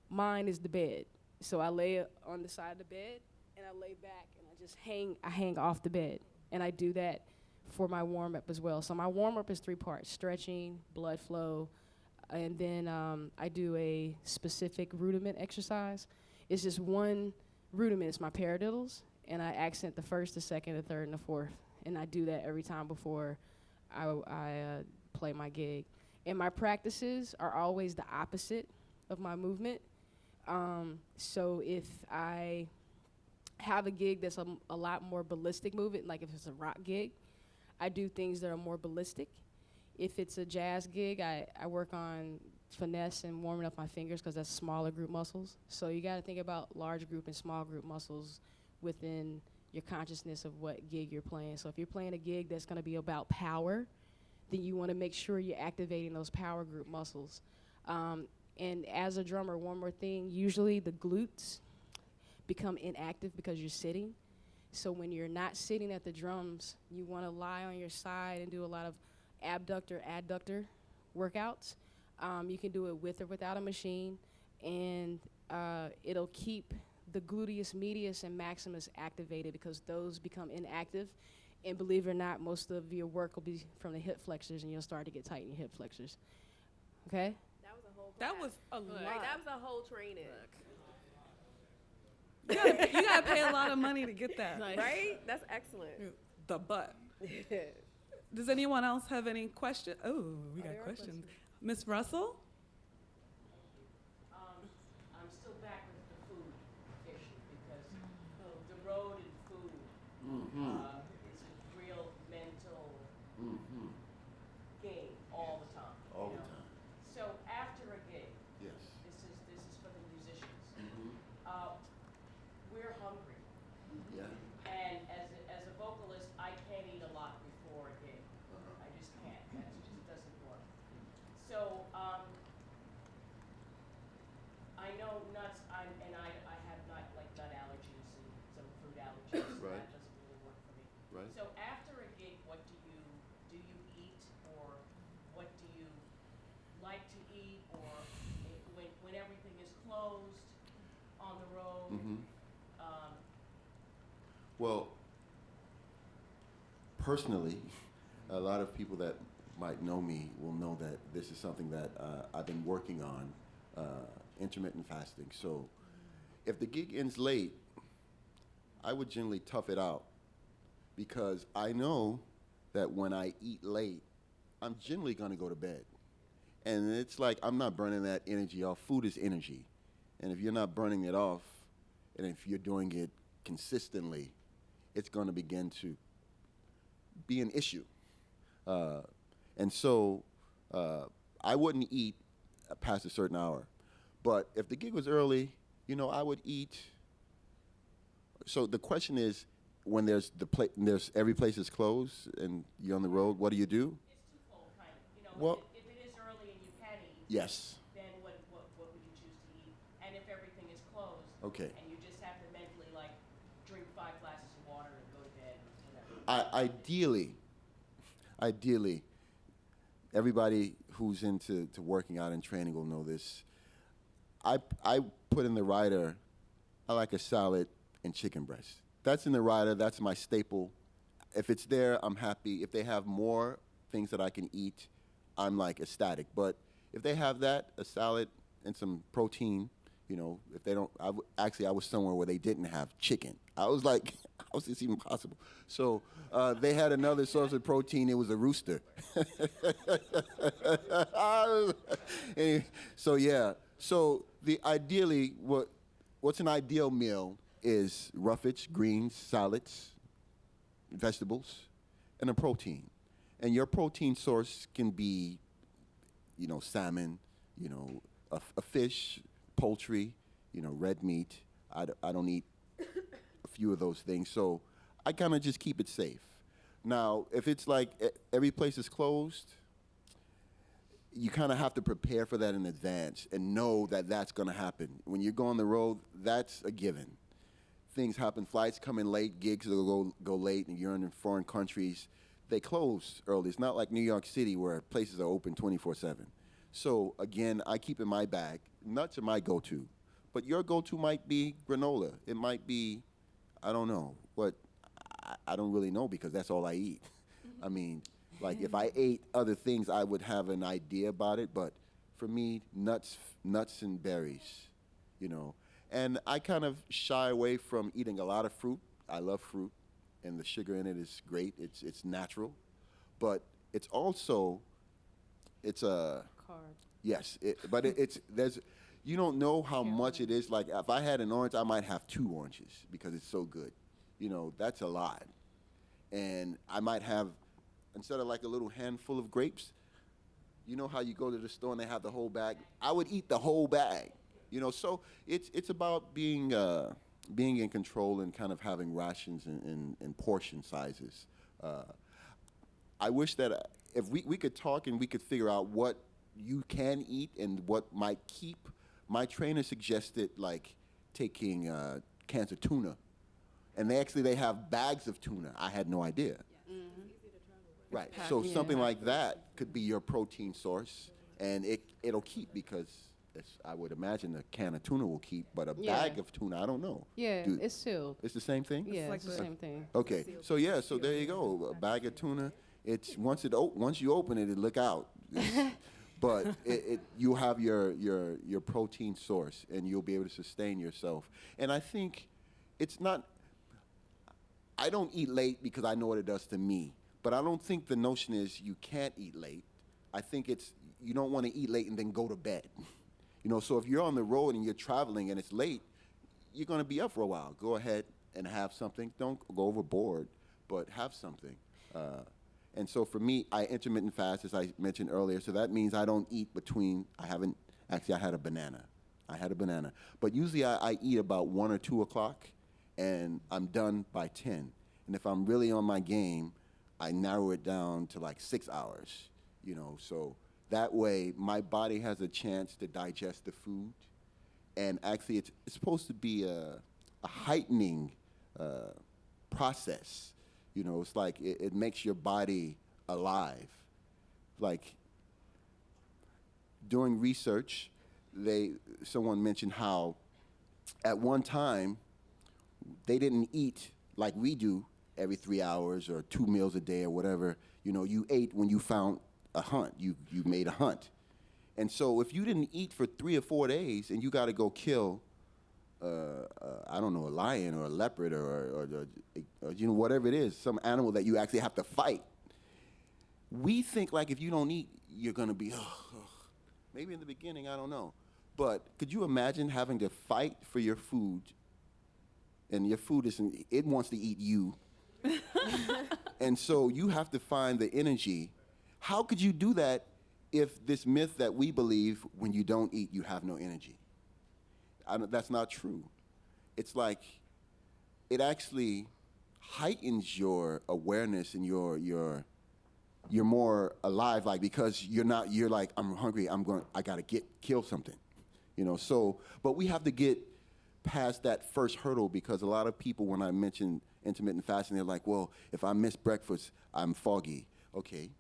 Speaker 4: Mine is the bed. So I lay on the side of the bed, and I lay back, and I just hang off the bed. And I do that for my warm-up as well. So my warm-up is 3 parts: stretching, blood flow, and then I do a specific rudiment exercise. It's just one rudiment. It's my paradiddles, and I accent the first, the second, the third, and the fourth. And I do that every time before I play my gig. And my practices are always the opposite of my movement. So if I have a gig that's a lot more ballistic movement, like if it's a rock gig, I do things that are more ballistic. If it's a jazz gig, I work on finesse and warming up my fingers because that's smaller group muscles. So you got to think about large group and small group muscles within your consciousness of what gig you're playing. So if you're playing a gig that's going to be about power, then you want to make sure you're activating those power group muscles. And as a drummer, one more thing, usually the glutes become inactive because you're sitting. So when you're not sitting at the drums, you want to lie on your side and do a lot of abductor, adductor workouts. You can do it with or without a machine, and it'll keep the gluteus medius and maximus activated because those become inactive. And believe it or not, most of your work will be from the hip flexors, and you'll start to get tight in your hip flexors. Okay?
Speaker 5: That was a whole.
Speaker 1: That
Speaker 5: class.
Speaker 1: was a
Speaker 5: Like,
Speaker 1: lot.
Speaker 5: that was a whole training.
Speaker 1: You gotta pay a lot of money to get that.
Speaker 5: Right? That's excellent.
Speaker 1: The butt. Does anyone else have any questions? Oh, we got
Speaker 5: there are
Speaker 1: questions. Miss Russell?
Speaker 8: I'm still back with the food issue because the road and food is a real mental game all the time.
Speaker 6: All
Speaker 8: you
Speaker 6: the
Speaker 8: know?
Speaker 6: time.
Speaker 8: So after a gig,
Speaker 6: Yes.
Speaker 8: this is for the musicians.
Speaker 6: Mm-hmm.
Speaker 8: We're hungry,
Speaker 6: Yeah.
Speaker 8: and as a vocalist, I can't eat a lot before a gig. I just can't. That just doesn't work. So I know nuts. I have nut allergies and some fruit allergies. So
Speaker 6: Right.
Speaker 8: that doesn't really work for me.
Speaker 6: Right.
Speaker 8: So after a gig, what do you eat, or what do you like to eat, or when everything is closed on the road?
Speaker 6: Mm-hmm. Well, personally, a lot of people that might know me will know that this is something that I've been working on, intermittent fasting. So if the gig ends late, I would generally tough it out because I know that when I eat late, I'm generally going to go to bed. And it's like I'm not burning that energy off. Food is energy. And if you're not burning it off, and if you're doing it consistently, it's going to begin to be an issue. And so I wouldn't eat past a certain hour. But if the gig was early, I would eat. So the question is, when there's every place is closed and you're on the road, what do you do?
Speaker 8: It's twofold, kind of.
Speaker 6: Well-
Speaker 8: if it is early and you can eat,
Speaker 6: Yes.
Speaker 8: then what would you choose to eat? And if everything is closed,
Speaker 6: Okay.
Speaker 8: and you just have to mentally drink 5 glasses of water and go to bed or whatever.
Speaker 6: Ideally, everybody who's into working out and training will know this. I put in the rider, I like a salad and chicken breast. That's in the rider. That's my staple. If it's there, I'm happy. If they have more things that I can eat, I'm ecstatic. But if they have that, a salad and some protein, if they don't, I was somewhere where they didn't have chicken. I was like, how is this even possible? So they had another source of protein. It was a rooster. Anyway, so yeah. So ideally, what's an ideal meal is roughage, greens, salads, vegetables, and a protein. And your protein source can be, salmon, a fish, poultry, red meat. I don't eat a few of those things. So I kind of just keep it safe. Now, if it's every place is closed, you kind of have to prepare for that in advance and know that that's going to happen. When you go on the road, that's a given. Things happen. Flights come in late. Gigs will go late, and you're in foreign countries. They close early. It's not like New York City where places are open 24/7. So again, I keep in my bag. Nuts are my go-to, but your go-to might be granola. It might be, I don't know, what I don't really know because that's all I eat. I mean, if I ate other things, I would have an idea about it. But for me, nuts and berries, And I kind of shy away from eating a lot of fruit. I love fruit, and the sugar in it is great. It's natural, but it's also a
Speaker 4: Carb.
Speaker 6: yes. You don't know how much it is. Like if I had an orange, I might have 2 oranges because it's so good. That's a lot, and I might have instead of a little handful of grapes. You know how you go to the store and they have the whole bag? I would eat the whole bag. So it's about being in control and kind of having rations and portion sizes. I wish that if we could talk and we could figure out what you can eat and what might keep. My trainer suggested taking cans of tuna, and they have bags of tuna. I had no idea. Right. So something like that could be your protein source, and it'll keep because. I would imagine a can of tuna will keep, but a bag of tuna, I don't know.
Speaker 4: Yeah, it's sealed.
Speaker 6: It's the same thing?
Speaker 4: Yeah,
Speaker 1: like
Speaker 4: it's the
Speaker 1: the-
Speaker 4: same thing.
Speaker 6: Okay, so there you go. A bag of tuna. It's once you open it, look out. but you have your protein source, and you'll be able to sustain yourself. And I think it's not. I don't eat late because I know what it does to me. But I don't think the notion is you can't eat late. I think it's you don't want to eat late and then go to bed. So if you're on the road and you're traveling and it's late, you're going to be up for a while. Go ahead and have something. Don't go overboard, but have something. And so for me, I intermittent fast, as I mentioned earlier. So that means I don't eat between, I had a banana. But usually I eat about 1 or 2 o'clock, and I'm done by 10. And if I'm really on my game, I narrow it down to like 6 hours, so that way my body has a chance to digest the food. And actually it's supposed to be a heightening process. It's like it makes your body alive. Like doing research, someone mentioned how at one time they didn't eat like we do every 3 hours or 2 meals a day or whatever. You ate when you found a hunt. You made a hunt. And so if you didn't eat for 3 or 4 days and you got to go kill, I don't know, a lion or a leopard or whatever it is, some animal that you actually have to fight, we think like if you don't eat, you're going to be, maybe in the beginning, I don't know. But could you imagine having to fight for your food, and your food it wants to eat you. And so you have to find the energy. How could you do that if this myth that we believe when you don't eat, you have no energy? That's not true. It's like it actually heightens your awareness, and you're more alive, like, because you're like, I'm hungry, I gotta kill something. But we have to get past that first hurdle, because a lot of people, when I mention intermittent fasting, they're like, well, if I miss breakfast, I'm foggy. Okay,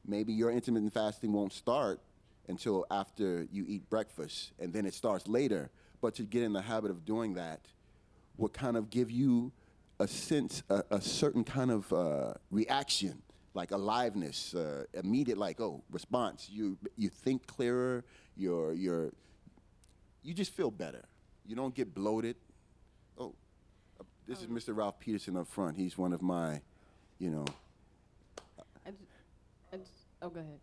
Speaker 6: maybe your intermittent fasting won't start until after you eat breakfast, and then it starts later. But to get in the habit of doing that would kind of give you a sense, a certain kind of reaction, like aliveness, immediate, like, response. You think clearer, you just feel better. You don't get bloated. This is Mr. Ralph Peterson up front. He's one of my,
Speaker 4: go ahead.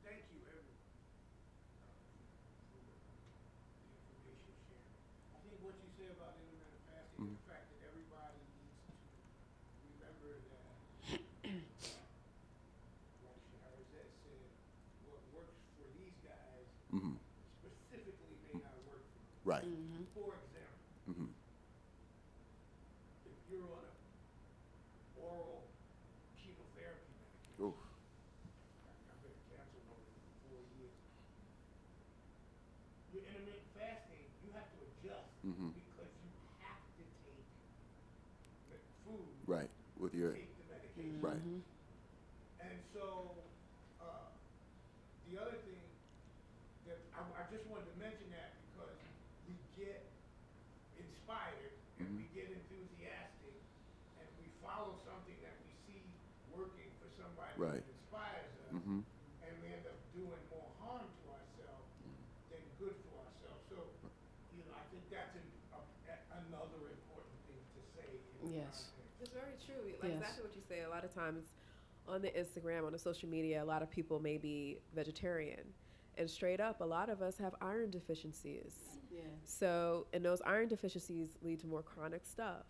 Speaker 9: Thank you, everyone, for the information shared. I think what you say about intermittent fasting, the fact that everybody needs to remember that, like Shirazette said, what works for these guys specifically may not work for me.
Speaker 6: Right.
Speaker 9: For example, if you're on a oral chemotherapy medication,
Speaker 6: Oof.
Speaker 9: I've been a cancer mother for 4 years. Your intermittent fasting, you have to adjust because you have to take the food.
Speaker 6: Right. With your
Speaker 9: Take the medication.
Speaker 6: right.
Speaker 9: And so, the other thing that I just wanted to mention that because we get inspired and we get enthusiastic and we follow something that we see working for somebody
Speaker 6: Right.
Speaker 9: that inspires us, and we end up doing more harm to ourselves than good for ourselves. So, I think that's another important thing to say in the
Speaker 4: Yes.
Speaker 9: context.
Speaker 5: It's very true. Like
Speaker 4: Yes.
Speaker 5: exactly what you say. A lot of times on the Instagram, on the social media, a lot of people may be vegetarian. And straight up, a lot of us have iron deficiencies.
Speaker 4: Yeah.
Speaker 5: So, and those iron deficiencies lead to more chronic stuff.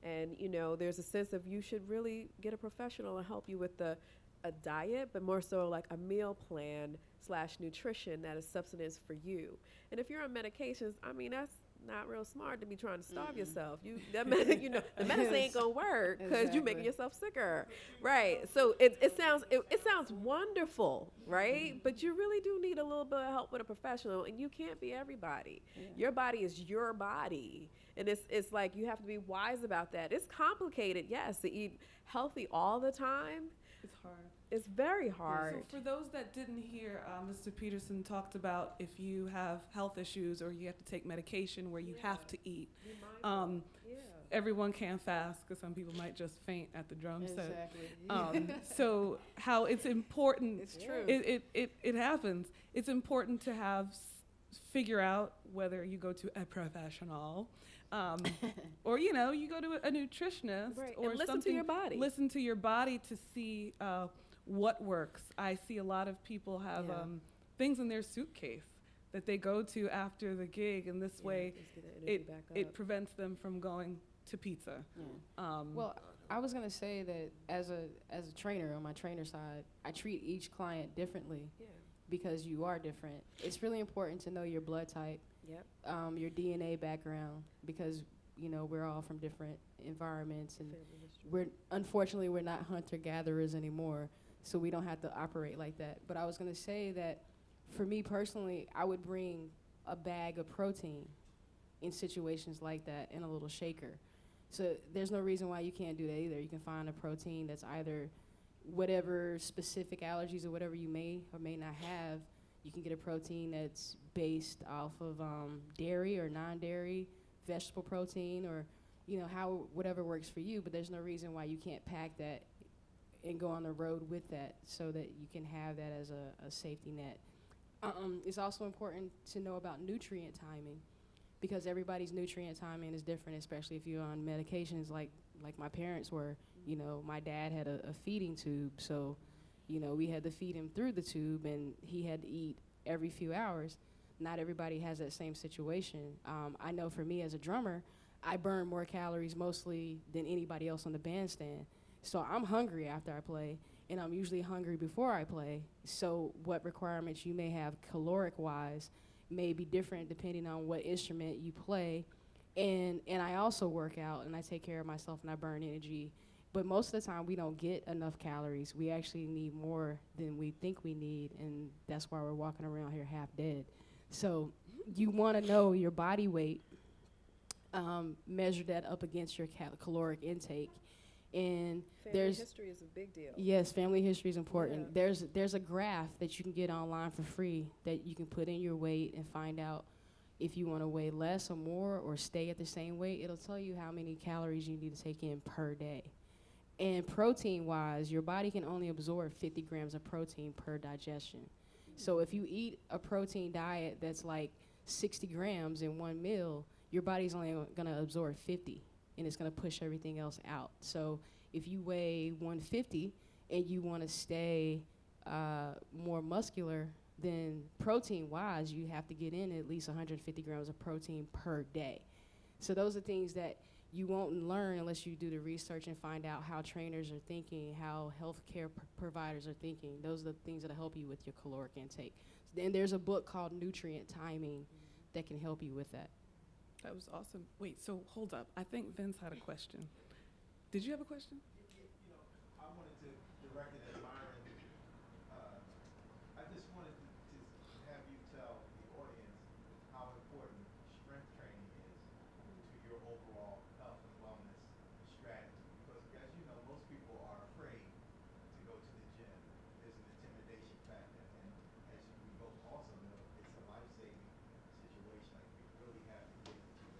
Speaker 5: And, there's a sense of you should really get a professional to help you with a diet, but more so like a meal plan / nutrition that is substance for you. And if you're on medications, that's not real smart to be trying to starve yourself. The medicine ain't gonna work because you're making yourself sicker, right? So it sounds wonderful, right? But you really do need a little bit of help with a professional, and you can't be everybody. Your body is your body, and it's like you have to be wise about that. It's complicated, yes, to eat healthy all the time.
Speaker 1: It's hard.
Speaker 5: It's very hard.
Speaker 1: So for those that didn't hear, Mr. Peterson talked about if you have health issues or you have to take medication where you have to eat.
Speaker 5: Yeah.
Speaker 1: everyone can't fast because some people might just faint at the drum set.
Speaker 4: Exactly.
Speaker 1: So how it's important.
Speaker 4: It's true.
Speaker 1: It happens. It's important to figure out whether you go to a professional, or you go to a nutritionist,
Speaker 5: Right,
Speaker 1: or
Speaker 5: and listen to
Speaker 1: something.
Speaker 5: your body.
Speaker 1: Listen to your body to see what works. I see a lot of people have
Speaker 5: Yeah.
Speaker 1: things in their suitcase that they go to after the gig, and this way
Speaker 5: Let's get the energy back
Speaker 1: it
Speaker 5: up.
Speaker 1: prevents them from going to pizza.
Speaker 4: Well, I was gonna say that as a trainer, on my trainer side, I treat each client differently
Speaker 5: Yeah.
Speaker 4: because you are different. It's really important to know your blood type,
Speaker 5: Yep.
Speaker 4: your DNA background, because we're all from different environments, and
Speaker 5: Family history.
Speaker 4: we're not hunter gatherers anymore, so we don't have to operate like that. But I was gonna say that for me personally, I would bring a bag of protein in situations like that in a little shaker. So there's no reason why you can't do that either. You can find a protein that's either whatever specific allergies or whatever you may or may not have. You can get a protein that's based off of dairy or non-dairy, vegetable protein, or whatever works for you. But there's no reason why you can't pack that and go on the road with that, so that you can have that as a safety net. It's also important to know about nutrient timing, because everybody's nutrient timing is different, especially if you're on medications like my parents were. My dad had a feeding tube, so we had to feed him through the tube, and he had to eat every few hours. Not everybody has that same situation. I know for me as a drummer, I burn more calories mostly than anybody else on the bandstand. So I'm hungry after I play, and I'm usually hungry before I play. So what requirements you may have caloric-wise may be different depending on what instrument you play. And I also work out, and I take care of myself, and I burn energy. But most of the time, we don't get enough calories. We actually need more than we think we need, and that's why we're walking around here half dead. So you want to know your body weight, measure that up against your caloric intake. And
Speaker 5: Family history is a big deal.
Speaker 4: yes, family history is important.
Speaker 5: Yeah.
Speaker 4: There's a graph that you can get online for free that you can put in your weight and find out if you want to weigh less or more or stay at the same weight. It'll tell you how many calories you need to take in per day. And protein-wise, your body can only absorb 50 grams of protein per digestion. So if you eat a protein diet that's like 60 grams in one meal, your body's only going to absorb 50, and it's going to push everything else out. So if you weigh 150 and you want to stay more muscular, then protein-wise, you have to get in at least 150 grams of protein per day. So those are things that you won't learn unless you do the research and find out how trainers are thinking, how healthcare providers are thinking. Those are the things that'll help you with your caloric intake. And there's a book called Nutrient Timing that can help you with that.
Speaker 1: That was awesome. Wait, so hold up. I think Vince had a question. Did you have a question?
Speaker 10: I wanted to direct it at Myron. I just wanted to have you tell the audience how important strength training is to your overall health and wellness strategy. Because as you know, most people are afraid to go to the gym. There's an intimidation factor. And as we both also know, it's a life-saving situation. Like we really have to get into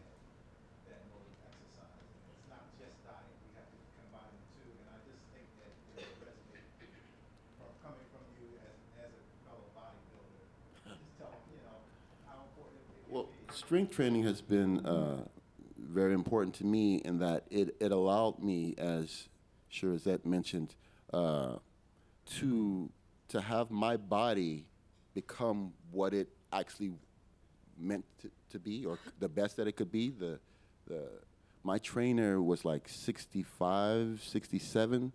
Speaker 10: that mode of exercise. And it's not just diet. We have to combine the two. And I just think that it would resonate from coming from you as a fellow bodybuilder. Just tell them, how important it
Speaker 6: Well,
Speaker 10: can be.
Speaker 6: strength training has been very important to me in that it allowed me, as Shirazette mentioned, to have my body become what it actually meant to be, or the best that it could be. My trainer was like 65, 67.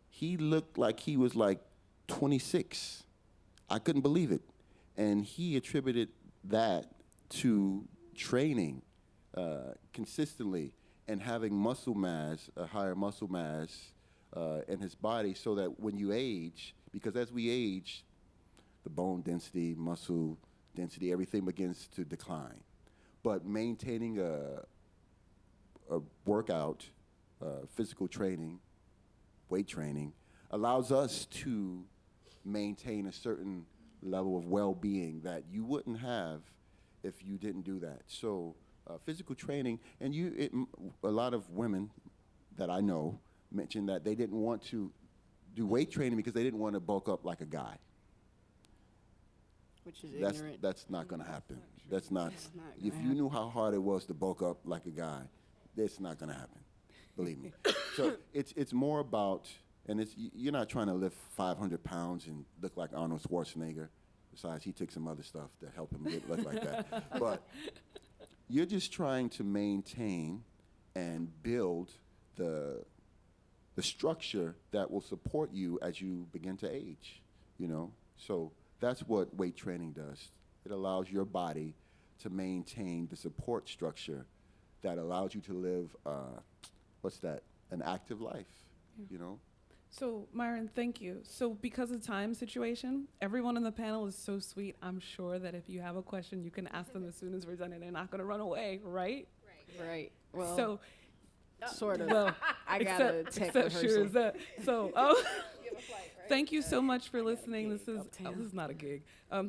Speaker 6: He looked like he was like 26. I couldn't believe it. And he attributed that to training consistently and having muscle mass, a higher muscle mass in his body, so that when you age, because as we age, the bone density, muscle density, everything begins to decline. But maintaining a workout, physical training, weight training, allows us to maintain a certain level of well-being that you wouldn't have if you didn't do that. So physical training, and a lot of women that I know mentioned that they didn't want to do weight training because they didn't want to bulk up like a guy.
Speaker 4: Which is ignorant.
Speaker 6: That's not going to happen. That's not.
Speaker 4: It's not gonna
Speaker 6: If you knew how hard it was to bulk up like a guy, it's not going to happen. Believe me. So it's more about, and you're not trying to lift 500 pounds and look like Arnold Schwarzenegger. Besides, he took some other stuff to help him look like that. But you're just trying to maintain and build the structure that will support you as you begin to age, you know? So that's what weight training does. It allows your body to maintain the support structure that allows you to live, an active life, you know?
Speaker 1: So, Myron, thank you. So, because of time situation, everyone on the panel is so sweet. I'm sure that if you have a question, you can ask them as soon as we're done, and they're not going to run away, right?
Speaker 4: Right. Well,
Speaker 1: So,
Speaker 4: sort of.
Speaker 1: well,
Speaker 4: I got a tech
Speaker 1: except
Speaker 4: rehearsal.
Speaker 1: Shirazette. So, thank you so much for listening. This is not a gig.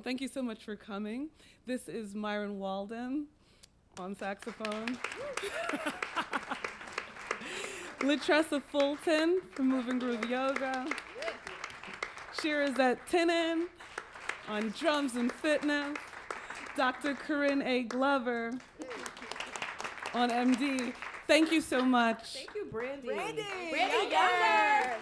Speaker 1: Thank you so much for coming. This is Myron Walden on saxophone. Latressa Fulton from Moving Groove Yoga. Shirazette Tinnin on drums and fitness. Dr. Karinn A. Glover on MD. Thank you so much.
Speaker 5: Thank you, Brandee.
Speaker 8: Brandee Younger.